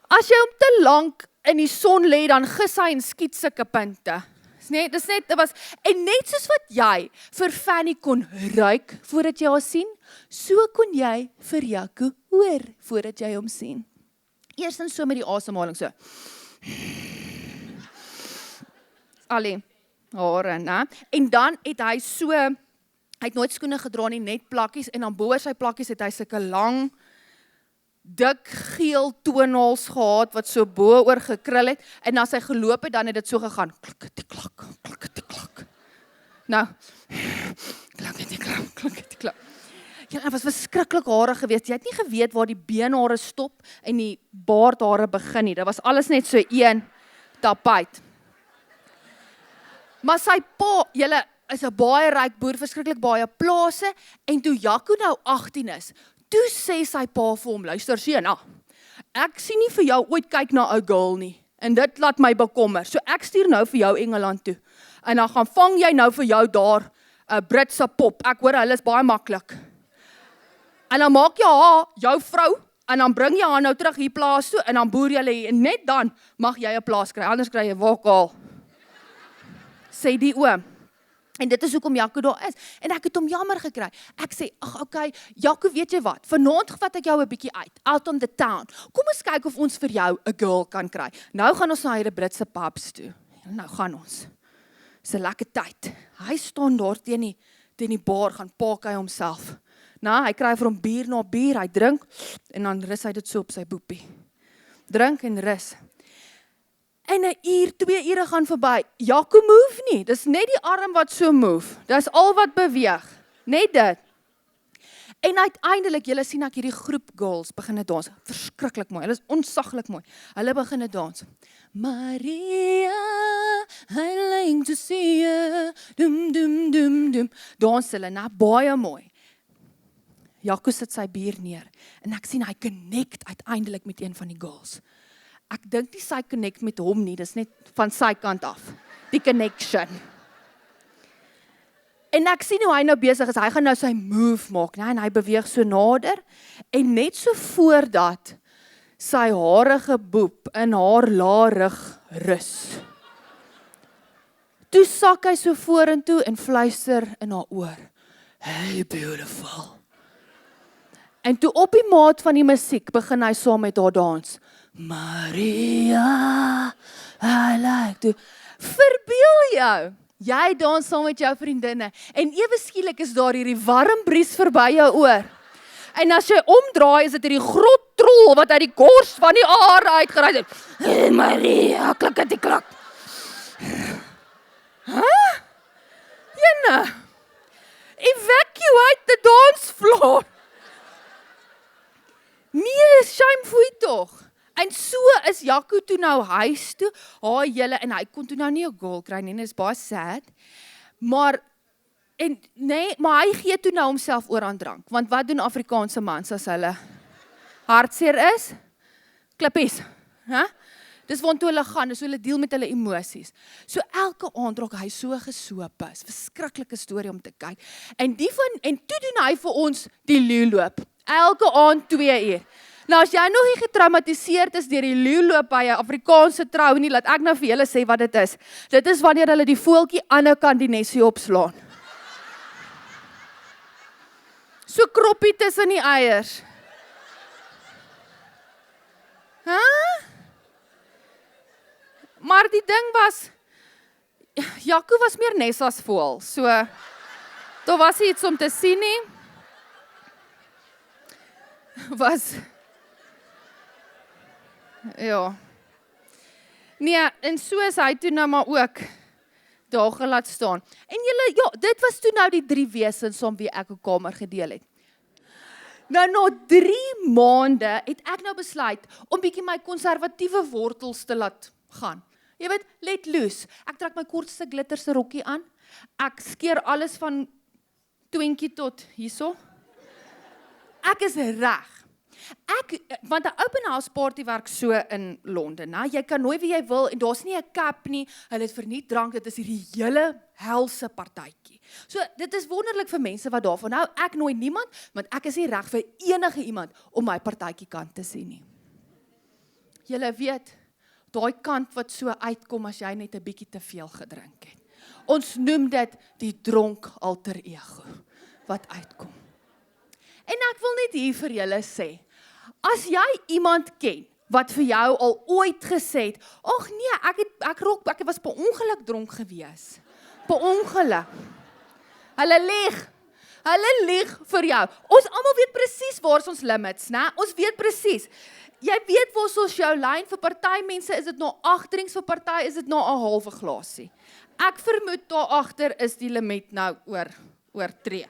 As jy hom te lank in die son lê, dan gis hy en skiet sulke punte. Dit was, en net soos wat jy vir Fanny kon ruik voordat jy haar sien, so kon jy vir Jaco hoor voordat jy hom sien. Eerstens so met die asemhaling so. Allee, hare, né? En dan het hy so, hy het nooit skoene gedra nie, net plakkies, en dan bo sy plakkies het hy sulke lang, dik geel toenails gehad, wat so bo oor gekrul het, en as hy geloop het, dan het dit so gegaan, klikketie-klak, klikketie-klak. Nou, klikketie-klak. Ja, hy was verskriklik hare geweest, jy het nie geweet waar die beenhare stop, en die baardhare begin nie, dit was alles net so een tapuit. Maar sy pa, julle, is 'n baie ryk boer, verskriklik baie plase, en toe Jaco nou 18 is, toe sê sy pa vir hom, luister seun, ek sien nie vir jou ooit kyk na 'n girl nie, en dit laat my bekommer, so ek stuur nou vir jou Engeland toe, en dan gaan vang jy nou vir jou daar 'n Britse pop, ek hoor hulle is baie maklik, en dan maak jy haar jou vrou, en dan bring jy haar nou terug hier plaas toe, en dan boer jy hier, en net dan mag jy 'n plaas kry, anders kry jy wokal, sê die oom. En dit is hoekom Jaco daar is. En ek het hom jammer gekry. Ek sê, okay, Jaco, weet jy wat? Vanaand vat ek jou 'n bietjie out on the town. Kom ons kyk of ons vir jou 'n girl kan kry. Nou gaan ons na hierdie Britse pubs toe. Nou gaan ons. Dis 'n lekker tyd. Hy staan daar teen die bar, gaan paak hy homself. Nou, hy kry vir hom bier na bier, hy drink, en dan rus hy dit so op sy boepie. Drink en rus. En 'n uur, 2 ure gaan verby. Jaco move nie, dis net die arm wat so move. Dis al wat beweeg, net dit. En uiteindelik, julle sien ek hierdie groep girls begin dans, verskriklik mooi, hulle is onsaglik mooi. Hulle begin dans. Maria, I like to see you, dum dum dum dum. Dans hulle, nou baie mooi. Jaco sit sy bier neer, en ek sien hy connect uiteindelik met een van die girls. Ek dink nie sy connect met hom nie, dis net van sy kant af, die connection. En ek sien hoe hy nou besig is, hy gaan nou sy move maak, en hy beweeg so nader, en net so voordat sy harige boep in haar larig rus. Toe sak hy so vorentoe en fluister in haar oor. Hey beautiful. En toe op die maat van die musiek begin hy saam met haar dans. Maria, I like to. Verbeel jou, jy dans saam met jou vriendinne en ewe skielik is daar hierdie warm bries verby jou oor. En as jy omdraai, is dit hierdie groot trol wat uit die kors van die aarde uitgeruis het. Hey Maria, klik, klak. Huh? Jenne, evacuate the dance floor. Nee, shame foei tog. En so is Jaco toe nou huis toe, julle, en hy kon toe nou nie 'n goal kry nie, dit is baie sad. Maar hy gee toe nou homself oor aan drank, want wat doen Afrikaanse mans as hulle hartseer is? Klippies, hè? Dis waartoe hulle gaan, dis hoe hulle deel met hulle emosies. So elke aand raak hy so gesoop is, verskriklike storie om te kyk. En toe doen hy vir ons die leeuloop, elke aand 2 uur. Nou as jy nog nie getraumatiseerd is deur die leeuloop by 'n Afrikaanse trou nie, laat ek nou vir julle sê wat dit is. Dit is wanneer hulle die voeltjie aan 'n kant die nesie opslaan. So kroppie tussen die eiers. Maar die ding was, Jaco was meer nes as voël, so daar was nie iets om te sien nie. Ja. Nee, en so is hy toe nou maar ook daar gelaat staan. En julle, ja, dit was toe nou die 3 wesens om wie ek 'n kamer gedeel het. Nou, na 3 maande het ek nou besluit om bietjie my konservatiewe wortels te laat gaan. Jy weet, let loose. Ek trek my kortste glitterse rokkie aan. Ek skeer alles van twinkie tot hierso. Ek is reg. Want 'n open house party werk so in Londen, né? Jy kan nooi wie jy wil en daar's nie 'n cap nie. Hulle het verniet drank, dit is hierdie hele helse partytjie. So dit is wonderlik vir mense wat daarvan hou. Ek nooi niemand, want ek is nie reg vir enige iemand om my partytjie kant te sien nie. Julle weet, daai kant wat so uitkom as jy net 'n bietjie te veel gedrink het. Ons noem dit die dronk alter ego wat uitkom. En ek wil net hier vir julle sê, as jy iemand ken wat vir jou al ooit gesê het, ag nee, ek was per ongeluk dronk gewees. Per ongeluk. Hulle lieg vir jou. Ons almal weet presies waar is ons limits, né? Ons weet presies. Jy weet waar is ons jou lyn, vir party mense is dit na 8 drinks, vir party is dit na 'n halwe glasie. Ek vermoed daar agter is die limiet nou oortree.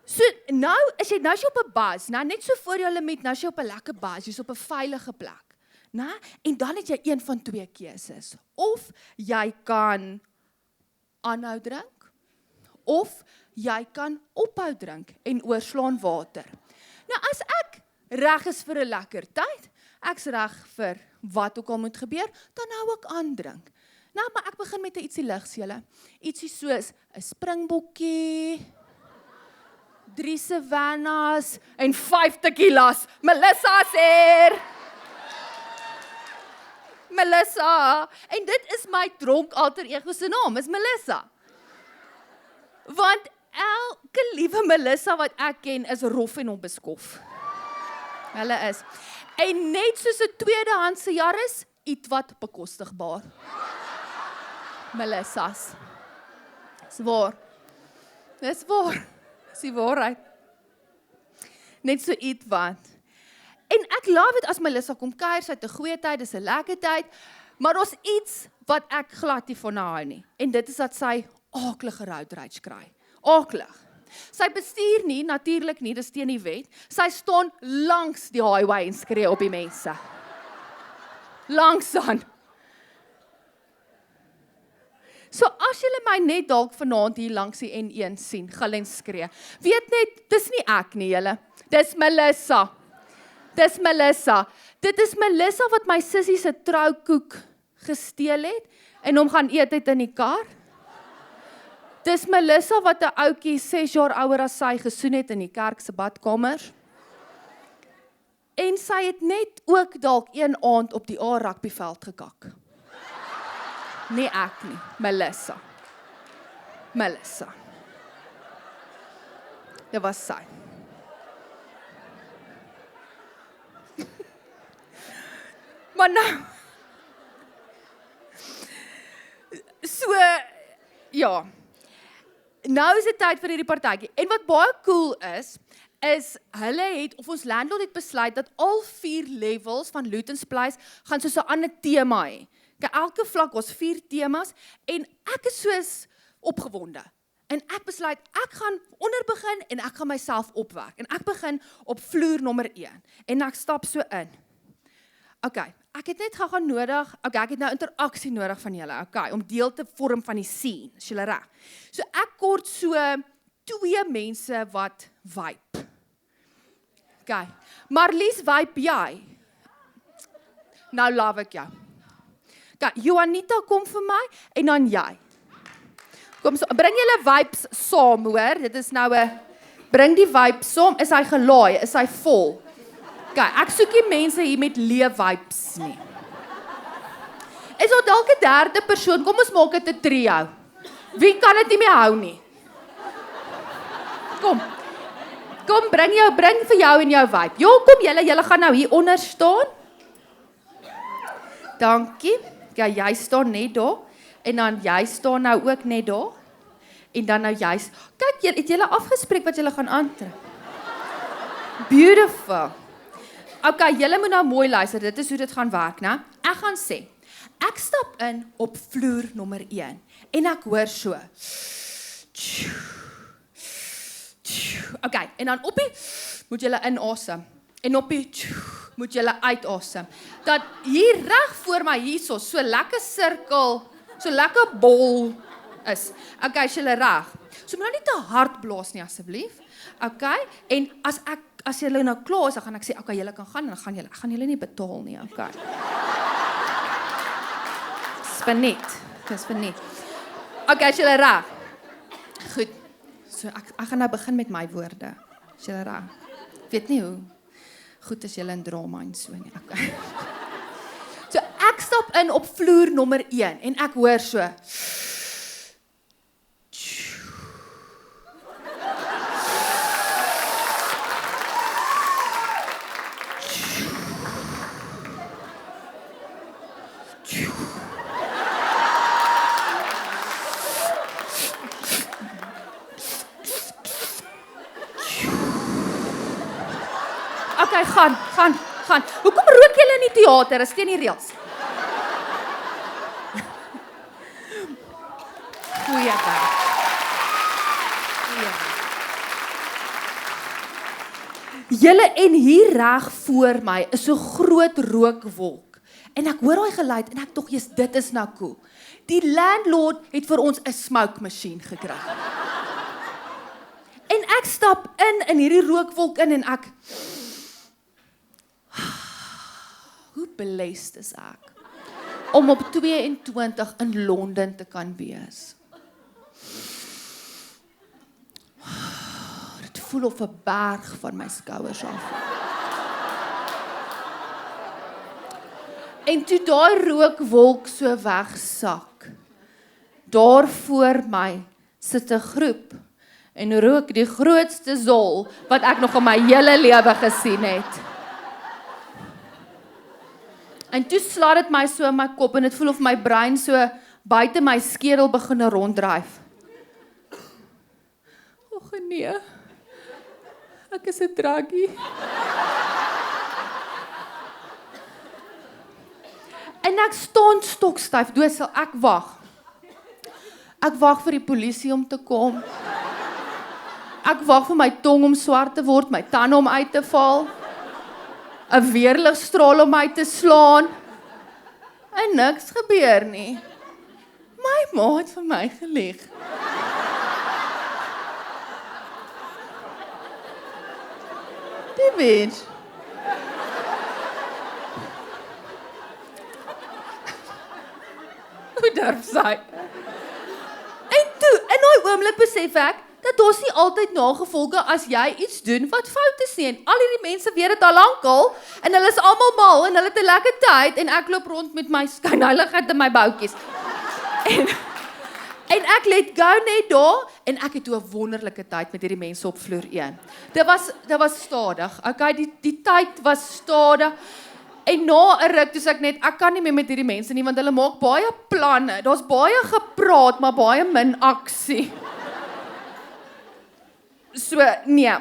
So nou is jy op 'n bus, net so voor jou limiet, nou is jy op 'n lekker bus, jy's op 'n veilige plek, né? En dan het jy een van 2 keuses. Of jy kan aanhou drink, of jy kan ophou drink en oorslaan water. Nou as ek reg is vir 'n lekker tyd, ek's reg vir wat ook al moet gebeur, dan hou ek aan drink. Nou, maar ek begin met 'n ietsie ligs, julle. Ietsie soos 'n springbokkie, 3 Savannas en 5 tequilas. Melissa's hier. Melissa. En dit is my dronk alter ego se naam, is Melissa. Want elke liewe Melissa wat ek ken is rof en onbeskof. Hulle is. En net soos 'n tweedehandse Yaris, ietwat bekostigbaar. Melissa's. Dis waar. Dis waar. Dis die waarheid. Net so ietwat. En ek love dit as Melissa kom kuier, sy het 'n goeie tyd, dis 'n lekker tyd, maar daar's iets wat ek glad nie van hou nie. En dit is dat sy aaklige road rage kry. Aaklig. Sy bestuur nie, natuurlik nie, dis teen die wet. Sy staan langs die highway en skree op die mense. Langs aan. So as julle my net dalk vanaand hier langs die N1 sien, gil skree. Weet net, dis nie ek nie, julle. Dis Melissa. Dis Melissa. Dit is Melissa wat my sussie se troukoek gesteel het en hom gaan eet het in die kar. Dis Melissa wat 'n ouetjie 6 jaar ouer as sy gesoen het in die kerk se badkamer. En sy het net ook dalk een aand op die A-rugbyveld gekak. Nee ek nie, Melissa. Dit was sy. Maar nou, so, ja, nou is dit tyd vir hierdie partytjie. En wat baie cool is hulle het, of ons landlord het besluit, dat al 4 levels van Luton's Place gaan soos 'n ander tema hê. Elke vlak was 4 temas, en ek is soos opgewonde. En ek besluit, ek gaan onder begin, en ek gaan myself opwerk. En ek begin op vloer nommer 1, en ek stap so in. Okay, ek het net gaan nodig, ek het nou interaksie nodig van julle, om deel te vorm van die scene, is julle reg. So ek kort so 2 mense wat vibe. Marlies, vibe jy? Nou love ek jou. Juanita, kom vir my, en dan jy. Kom, so, bring julle vibes saam, hoor, dit is nou bring die vibes saam, is hy gelaai, is hy vol? Ek soek nie mense hier met leë vibes nie. Is daar dalk 'n derde persoon, kom ons maak dit 'n trio. Wie kan dit nie meer hou nie? Kom, bring vir jou en jou vibe. Ja, kom julle gaan nou hier onder staan. Dankie. Jy staan net daar, en dan jy staan nou ook net daar, en dan nou jy, kyk, het julle afgespreek wat julle gaan aantrek? Beautiful. Julle moet nou mooi luister, dit is hoe dit gaan werk, né? Ek gaan sê, ek stap in op vloer nommer 1, en ek hoor so, en dan op die, moet julle inasem, en op die, moet julle uitasem, dat hier reg voor my hierso, so lekker sirkel, so lekker bol is, is julle reg, so moet nou nie te hard blaas nie asseblief, en as julle nou klaar is, dan gaan ek sê, julle kan gaan, en dan gaan julle nie betaal nie, Dis verniet. Is julle reg? Goed, so ek gaan nou begin met my woorde, is julle reg? Weet nie hoe goed is julle in drama en so nie, So ek stap in op vloer nommer 1, en ek hoor so, gaan. Hoekom rook julle in die teater? Is teen die reëls. Goeie werk. Julle en hier reg voor my is so groot rookwolk. En ek hoor daai geluid en ek dink, dit is nou cool. Die landlord het vir ons 'n smoke machine gekry. En ek stap in hierdie rookwolk in en ek hoe blessed is ek om op 22 in Londen te kan wees. Dit voel of 'n berg van my skouers af. En toe daai rookwolk so wegsak, daar voor my sit 'n groep en rook die grootste zol wat ek nog in my hele lewe gesien het. En toe slaat dit my so in my kop en dit voel of my brein so buite my skedel begin ronddryf. Och nee, ek is 'n druggie. En ek staan stokstyf, doodstil, ek wag. Ek wag vir die polisie om te kom. Ek wag vir my tong om swart te word, my tande om uit te val. 'n weerligstraal om my te slaan. En niks gebeur nie. My ma het vir my gelieg. Die mens. Hoe durf sy? En toe, in daai oomblik besef ek, dat daar's nie altyd nagevolge as jy iets doen wat fout is nie. En al hierdie mense weet dit al lankal en hulle is almal mal en hulle het 'n lekker tyd en ek loop rond met my skynheiligheid in my boutjies. En ek let go net daar en ek het toe 'n wonderlike tyd met hierdie mense op vloer 1. Dit was stadig. Okay, die tyd was stadig. En na 'n ruk toe ek net ek kan nie meer met hierdie mense nie want hulle maak baie planne. Daar's baie gepraat, maar baie min aksie. So nee.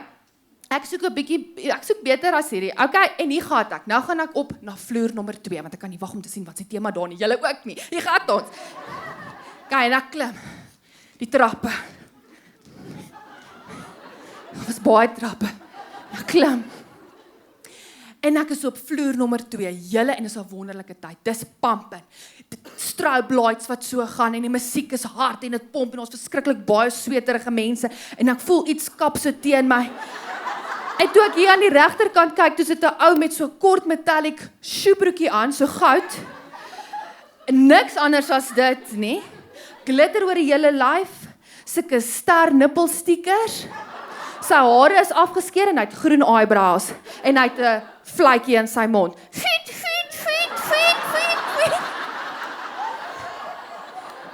Ek soek beter as hierdie. Okay, en hier gaan ek. Nou gaan ek op na vloer nommer 2 want ek kan nie wag om te sien wat se tema daar nie. Julle ook nie. Hier gaan ons. Okay, en ek klim die trappe. Daar was baie trappe. Ek klim. En ek is op vloer nommer 2, julle en is 'n wonderlike tyd. Dis pumping. Strobe lights wat so gaan en die musiek is hard en dit pomp en ons verskriklik baie sweterige mense en ek voel iets kap so teen my. En toe ek hier aan die regterkant kyk, toe sit 'n ou met so kort metallic shoebroekie aan, so goud. Niks anders as dit, nie? Glitter oor die hele lyf, sulke ster nippelstickers. Sy hare is afgeskeer en hy het groen eyebrows en hy het 'n vletjie in sy mond. Fiet.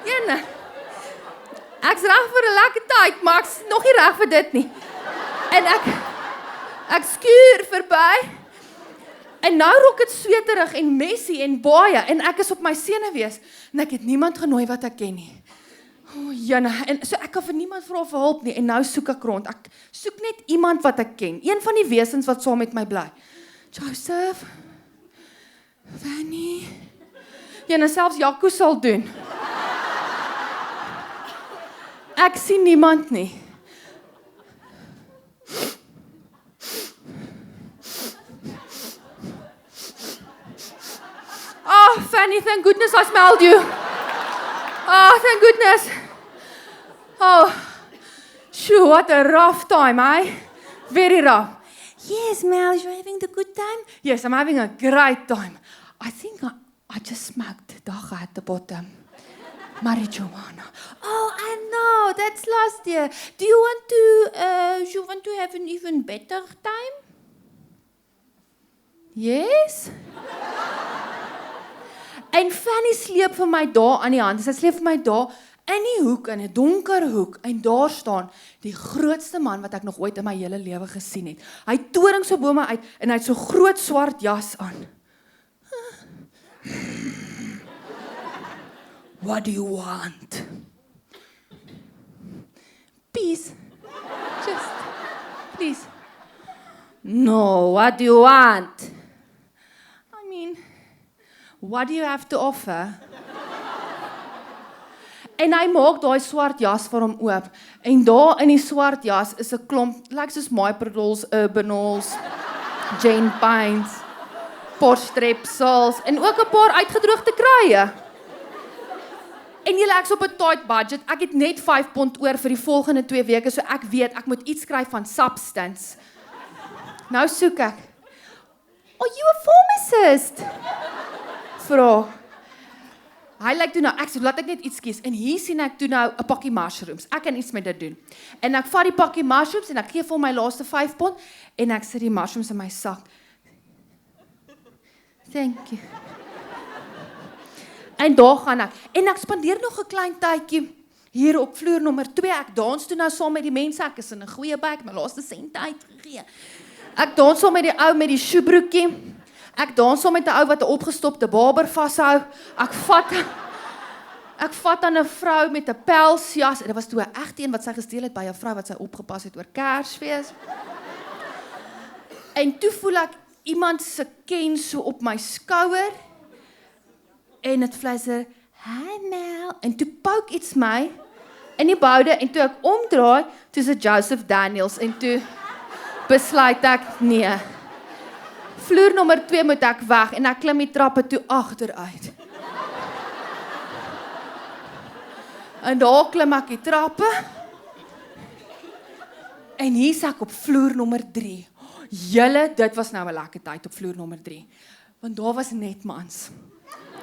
Jene. Ek's reg vir 'n lekker tyd, maar ek's nog nie reg vir dit nie. En ek skuur verby. En nou raak dit sweterig en messy en baie en ek is op my senuwees en ek het niemand genooi wat ek ken nie. O, jene, en so ek kan vir niemand vra vir hulp nie en nou soek ek rond. Ek soek net iemand wat ek ken. Een van die wesens wat saam met my bly. Joseph, Fanny. Jene, selfs Jaco sal doen. Ek sien niemand nie. Oh, Fanny, thank goodness I smelled you. Oh, thank goodness. Oh, shoo, what a rough time, eh? Very rough. Yes, Mel, you're having the good time? Yes, I'm having a great time. I think I just smoked dagga at the bottom. Marijuana. Oh, I know, that's last year. Do you want to have an even better time? Yes? En Fanny sleep vir my daar aan die hand. Sy sleep vir my daar in die hoek, in 'n donker hoek, en daar staan die grootste man wat ek nog ooit in my hele lewe gesien het. Hy toring so bo my uit en hy het so groot swart jas aan. What do you want? Peace. Just, please. No, what do you want? I mean, what do you have to offer? En hy maak daai swart jas vir hom oop. En daar in die swart jas is 'n klomp, like soos Myprodol, Urbanols, Jane Pines, Porstrepsels en ook 'n paar uitgedroogde kruie. En julle ek's op 'n tight budget. Ek het net £5 oor vir die volgende 2 weke, so ek weet ek moet iets skryf van substance. Nou soek ek. Are you a pharmacist? Vra. Hy lyk toe nou, laat ek net iets kies. En hier sien ek toe nou 'n pakkie mushrooms. Ek kan iets met dit doen. En ek vat die pakkie mushrooms en ek gee vir hom my laaste £5 en ek sit die mushrooms in my sak. Thank you. En daar gaan ek. En ek spandeer nog 'n klein tydjie hier op vloer nommer 2. Ek dans toe nou saam met die mense. Ek is in 'n goeie by, ek my laaste sent uitgegee. Ek dans saam met die ou met die shoebroekie. Ek dans saam met 'n ou wat 'n opgestopte barber vashou. Ek vat aan 'n vrou met 'n pelsjas. Dit was toe 'n egte een wat sy gesteel het by 'n vrou wat sy opgepas het oor Kersfees. En toe voel ek iemand se ken so op my skouer. En het fluister, "Hi Mel." En toe pouk iets my in die boude en toe ek omdraai, toe is dit Joseph Daniels en toe besluit ek nee. Vloer nommer 2 moet ek weg en ek klim die trappe toe agteruit. En daar klim ek die trappe. En hier is ek op vloer nommer 3. Julle, dit was nou 'n lekker tyd op vloer nommer 3. Want daar was net mans.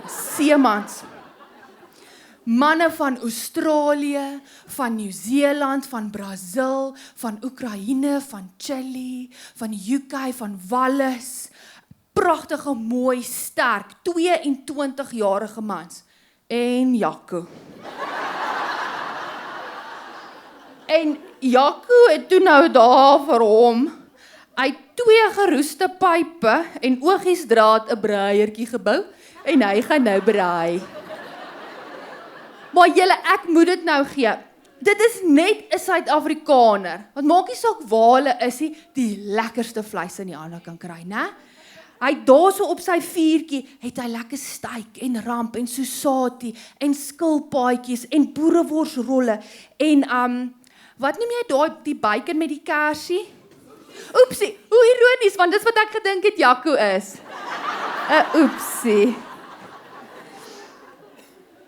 Seemans. manne van Australië, van Nieu-Seeland, van Brazil, van Oekraïne, van Chili, van die UK, van Wallis. Pragtige, mooi, sterk, 22-jarige mans. En Jaco. En Jaco het toe nou daar vir hom, hy het 2 geroeste pype en oogiesdraad 'n braaiertjie gebou, en hy gaan nou braai. Maar julle, ek moet dit nou gee. Dit is net 'n Suid-Afrikaner. Wat maak nie saak waar hulle is nie, die lekkerste vleis in die hande kan kry, né? Hy daar so op sy vuurtjie, het hy lekker steak en ramp en sousati en skilpaadjies en boereworsrolle en wat noem jy daai die bacon met die kersie? Oepsie, hoe ironies, want dis wat ek gedink het Jaco is. 'n Oepsie.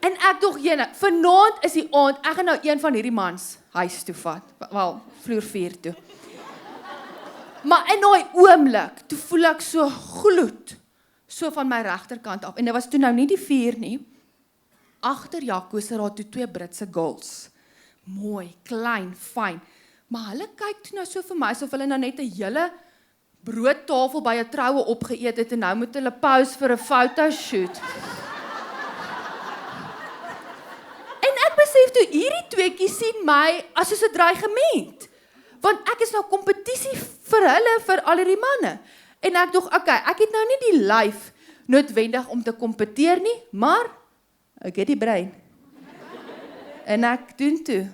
En ek dog jene, vanaand is die aand, ek gaan nou een van hierdie mans huis toe vat, wel, vloer 4 toe. Maar in daai oomblik, toe voel ek so gloed, so van my regterkant af, en dit was toe nou nie die 4 nie, agter Jaco se daar toe 2 Britse girls, mooi, klein, fyn, maar hulle kyk toe nou so vir my, asof hulle nou net 'n hele broodtafel by 'n troue opgeëet het, en nou moet hulle pose vir 'n fotoshoot. Besef toe, hierdie tweeetjie sien my as soos 'n dreigement. Want ek is nou kompetisie vir hulle, vir al hierdie manne. En ek dog, okay, ek het nou nie die lyf noodwendig om te kompeteer nie, maar ek het die brein. En ek doen toe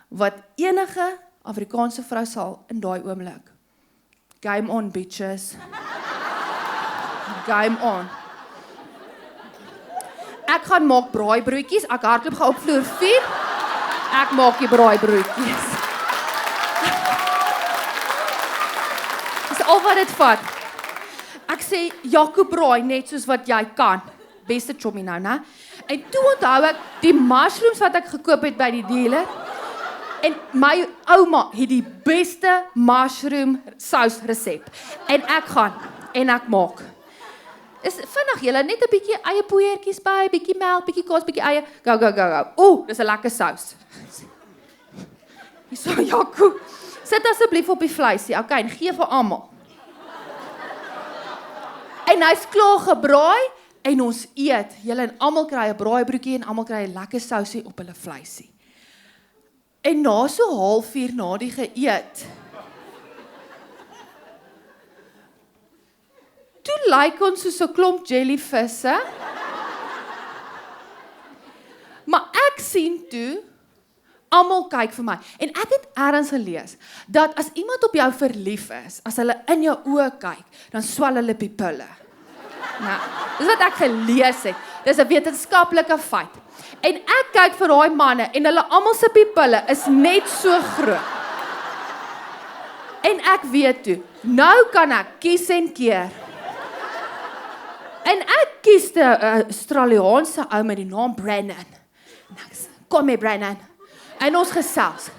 wat enige Afrikaanse vrou sal in daai oomblik. Game on, bitches. Game on. Ek gaan maak braaibroodjies, ek hardloop gaan op vloer 4, ek maak die braaibroodjies. Dis al wat dit vat. Ek sê, Jaco braai net soos wat jy kan. Beste chommy nou, né? En toe onthou ek die mushrooms wat ek gekoop het by die dealer, en my ouma het die beste mushroom sous resep. En ek gaan, en ek maak. Is vinnig, julle net 'n bietjie eie poeiertjies by, bietjie melk, bietjie kaas, bietjie eie. Go. Dis 'n lekker sous. Hierso, Jaco. Sit asseblief op die vleisie. Okay, en gee vir almal. En hy's klaar gebraai en ons eet. Julle en almal kry 'n braaibroodjie en almal kry 'n lekker sousie op hulle vleisie. En na so 0:30 na die geëet, toe lyk ons soos 'n klomp jellyvisse. Maar ek sien toe, almal kyk vir my. En ek het ergens gelees, dat as iemand op jou verlief is, as hulle in jou oë kyk, dan swel hulle pupille. Nou, dis wat ek gelees het. Dis 'n wetenskaplike feit. En ek kyk vir daai manne, en hulle almal se pupille is net so groot. En ek weet toe, nou kan ek kies en keer. En ek kies 'n Australiaanse ou met die naam Brennan. En ek sê, kom hier Brennan. En ons gesels.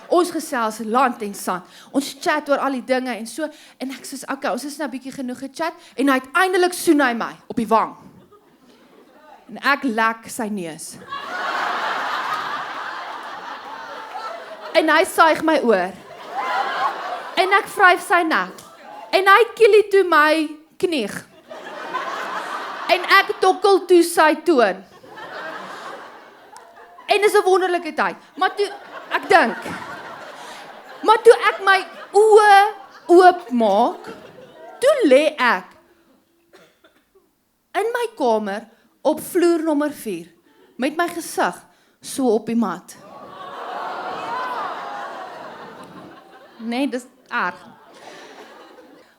Ons gesels land en sand. Ons chat oor al die dinge en so. En ek sê, okay, ons is nou 'n bietjie genoeg gechat. En uiteindelik soen hy my op die wang. En ek lek sy neus. En hy suig my oor. En ek vryf sy nek. En hy kielie toe my knie. En ek tokkel toe sy toon. En dis 'n wonderlike tyd. Maar toe, ek dink, maar toe ek my oë oopmaak, toe lê ek in my kamer op vloer nommer 4, met my gesig so op die mat. Nee, dis erg.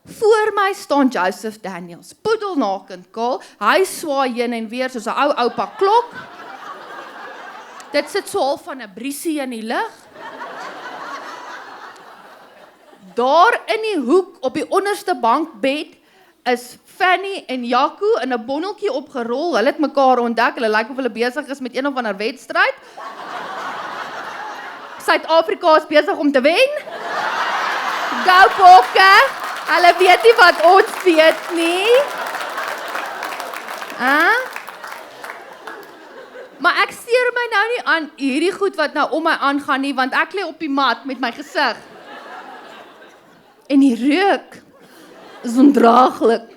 Voor my staan Joseph Daniels, poedelnakend kaal, hy swaai heen en weer soos 'n ou oupa klok. Dit sit so half van 'n briesie in die lug. Daar in die hoek op die onderste bankbed is Fanny en Jaco in 'n bonneltjie opgerol. Hulle het mekaar ontdek. Hulle lyk of hulle besig is met een of ander wedstryd. Suid-Afrika is besig om te wen. Go Bokke. Hulle weet nie wat ons weet nie. Maar ek steur my nou nie aan hierdie goed wat nou om my aangaan nie, want ek lê op die mat met my gesig. En die reuk is ondraaglik.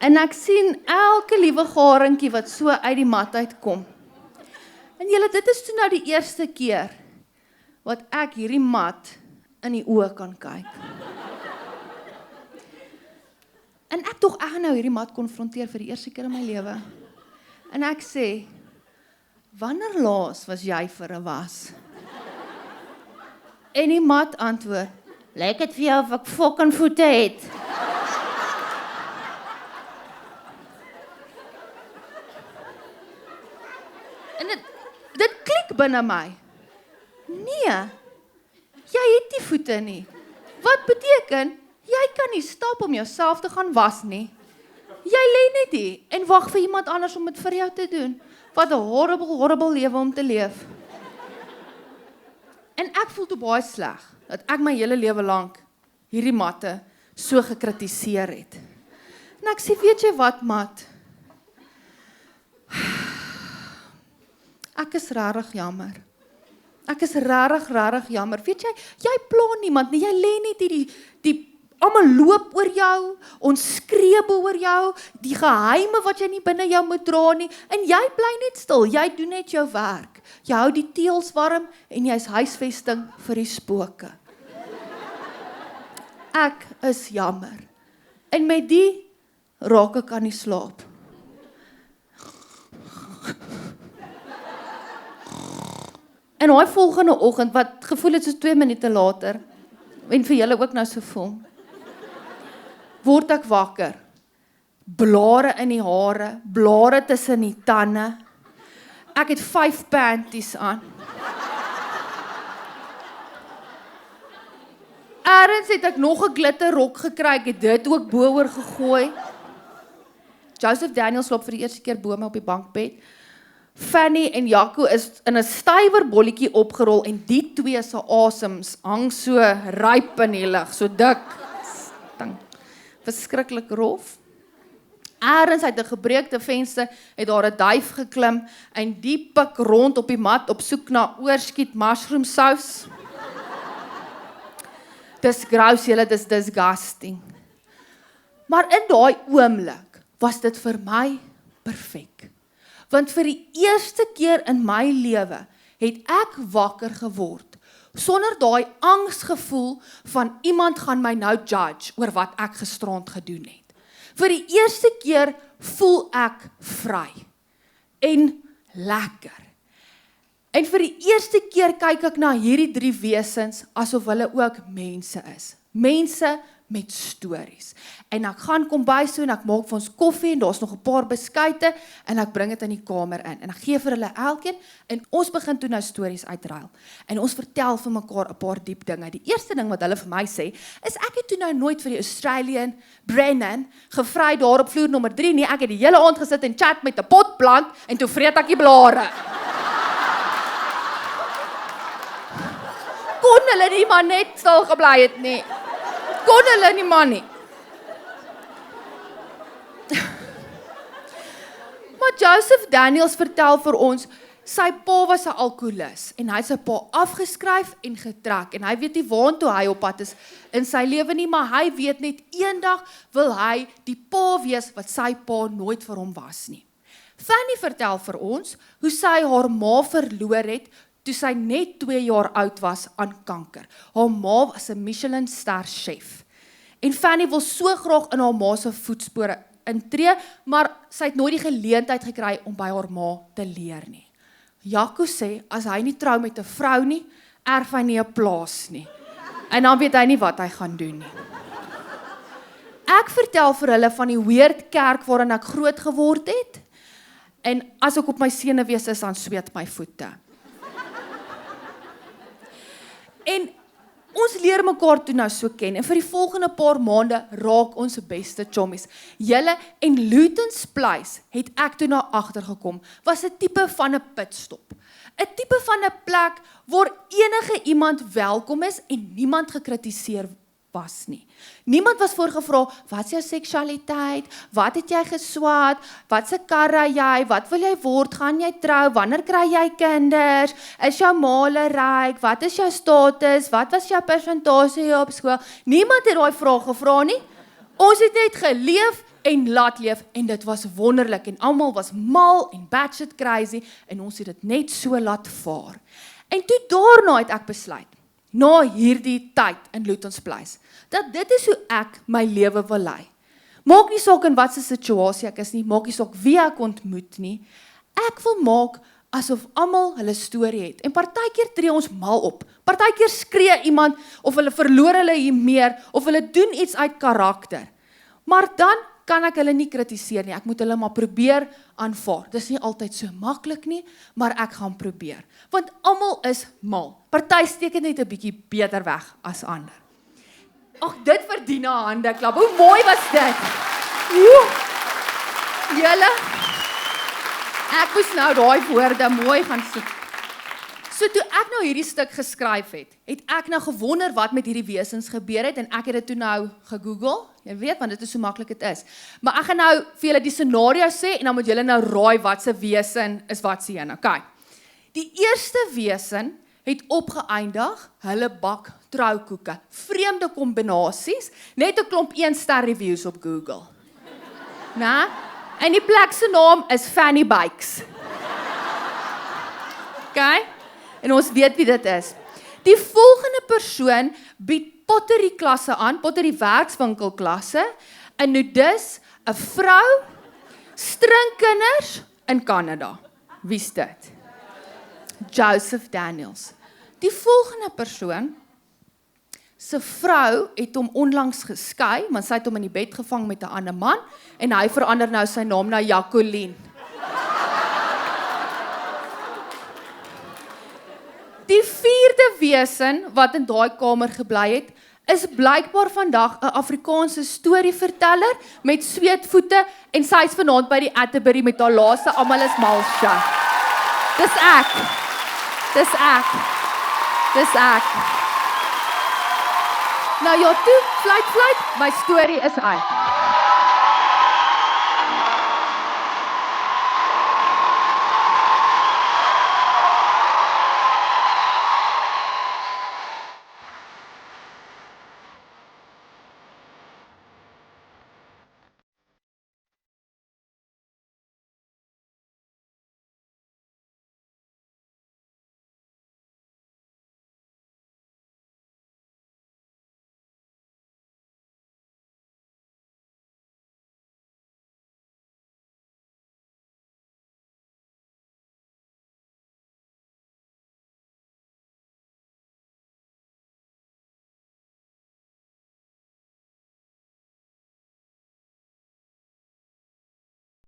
En ek sien elke liewe garingkie wat so uit die mat uitkom. En julle, dit is toe nou die eerste keer wat ek hierdie mat in die oë kan kyk. En ek tog ek gaan nou hierdie mat konfronteer vir die eerste keer in my lewe. En ek sê, wanneer laas was jy vir 'n was? En die mat antwoord, lyk dit vir jou of ek fucking voete het? En dit klik binne my. Nee, jy het nie voete nie. Wat beteken, jy kan nie stap om jouself te gaan was nie. Jy lê net hier en wag vir iemand anders om dit vir jou te doen. Wat 'n horrible lewe om te leef. En ek voel toe baie sleg, dat ek my hele lewe lank hierdie matte so gekritiseer het. En ek sê, weet jy wat, mat? Ek is regtig jammer. Ek is regtig jammer. Weet jy pla niemand nie, jy lê net die almal loop oor jou, ons skree oor jou, die geheime wat jy nie binne jou moet dra nie, en jy bly net stil, jy doen net jou werk. Jy hou die teels warm, en jy is huisvesting vir die spooke. Ek is jammer. En met die raak ek aan die slaap. En daai volgende oggend, wat gevoel het soos 2 minute later, en vir julle ook nou so voel, word ek wakker. Blare in die hare, blare tussen die tande. Ek het 5 panties aan. Eerens het ek nog 'n glitterrok gekry, ek het dit ook bo-oor gegooi. Joseph Daniels loop vir die eerste keer bo my op die bankbed. Fanny en Jaco is in 'n stywer bolletjie opgerol en die twee se asems hang so ryp in die lug, so dik. Verskriklik rof. Eerens uit 'n gebreekte venster het daar 'n duif geklim en die pik rond op die mat op soek na oorskiet mushroom sous. Dis gross, julle, dis disgusting. Maar in daai oomblik was dit vir my perfek. Want vir die eerste keer in my lewe het ek wakker geword sonder daai angsgevoel van iemand gaan my nou judge oor wat ek gisterand gedoen het. Vir die eerste keer voel ek vry en lekker. En vir die eerste keer kyk ek na hierdie 3 wesens asof hulle ook mense is. Mense met stories. En ek gaan kombuis toe en ek maak vir ons koffie en daar's nog 'n paar beskuite en ek bring dit in die kamer in. En ek gee vir hulle elkeen en ons begin toe nou stories uitruil. En ons vertel vir mekaar 'n paar diep dinge. Die eerste ding wat hulle vir my sê, is ek het toe nou nooit vir die Australian Brennan gevry daar op vloer nommer 3 nie. Ek het die hele aand gesit en chat met 'n potplant en toe vreet ek die blare. Kon hulle nie maar net stil gebly het nie. Kon hulle nie man nie. Maar Joseph Daniels vertel vir ons, sy pa was 'n alkoholist en hy het sy pa afgeskryf en getrek en hy weet nie waartoe hy op pad is in sy lewe nie, maar hy weet net eendag wil hy die pa wees wat sy pa nooit vir hom was nie. Fanny vertel vir ons hoe sy haar ma verloor het toe sy net 2 jaar oud was aan kanker. Haar ma was 'n Michelin-ster chef. En Fanny wil so graag in haar ma se voetspore intree, maar sy het nooit die geleentheid gekry om by haar ma te leer nie. Jaco sê, as hy nie trou met 'n vrou nie, erf hy nie 'n plaas nie. En dan weet hy nie wat hy gaan doen nie. Ek vertel vir hulle van die weird kerk waarin ek groot geword het, en as ek op my senuwees is, dan sweet my voete. En ons leer mekaar toe nou so ken, en vir die volgende paar maande raak ons beste chommies. Julle en Luton's Place het ek toe nou agtergekom, was 'n tipe van 'n pitstop. 'n Tipe van 'n plek waar enige iemand welkom is en niemand gekritiseer was nie. Niemand was voorgevra, wat is jou seksualiteit, wat het jy geswaat, wat se kar ry jy, wat wil jy word, gaan jy trou, wanneer kry jy kinders, is jou maale ryk, wat is jou status, wat was jou persentasie op skool, niemand het daai vraag gevra nie, ons het net geleef en laat leef, en dit was wonderlik, en almal was mal en batshit crazy, en ons het dit net so laat vaar. En toe daarna het ek besluit, na hierdie tyd in Luton's Place, dat dit is hoe ek my lewe wil lei. Maak nie saak in wat se situasie ek is nie, maak nie saak wie ek ontmoet nie, ek wil maak asof almal hulle storie het, en partykeer tree ons mal op, partykeer skree iemand, of hulle verloor hulle hier meer, of hulle doen iets uit karakter, maar dan kan ek hulle nie kritiseer nie, ek moet hulle maar probeer aanvaar. Dis nie altyd so maklik nie, maar ek gaan probeer. Want almal is mal. Party steek net 'n bietjie beter weg as ander. Ag, dit verdien 'n handeklap. Hoe mooi was dit? Julle, ek moes nou daai woorde mooi gaan soek. So toe ek nou hierdie stuk geskryf het ek nou gewonder wat met hierdie wesens gebeur het, en ek het dit toe nou gegoogel, jy weet, want dit is so maklik dit is. Maar ek gaan nou vir julle die scenario sê, en dan moet julle nou raai wat se wesen is wat se een, okay. Die eerste wesen het opgeëindig, hulle bak troukoeke, vreemde kombinasies, net 'n klomp 1-ster reviews op Google. Nou, en die plek se naam is Fanny Bakes. Okay? En ons weet wie dit is. Die volgende persoon bied pottery klasse aan, pottery werkswinkelklasse, 'n nudis, 'n vrou, stringkinders in Kanada. Wie's dit? Joseph Daniels. Die volgende persoon, se vrou het hom onlangs geskei, want sy het hom in die bed gevang met 'n ander man, en hy verander nou sy naam na Jacqueline. Die vierde wesen wat in daai kamer gebly het, is blykbaar vandag 'n Afrikaanse storieverteller met sweetvoete, en sy is vanaand by die Atterbury met haar laaste almal is mal show. Dis ek. Dis ek. Dis ek. Nou ja, toe, fluit, my storie is uit.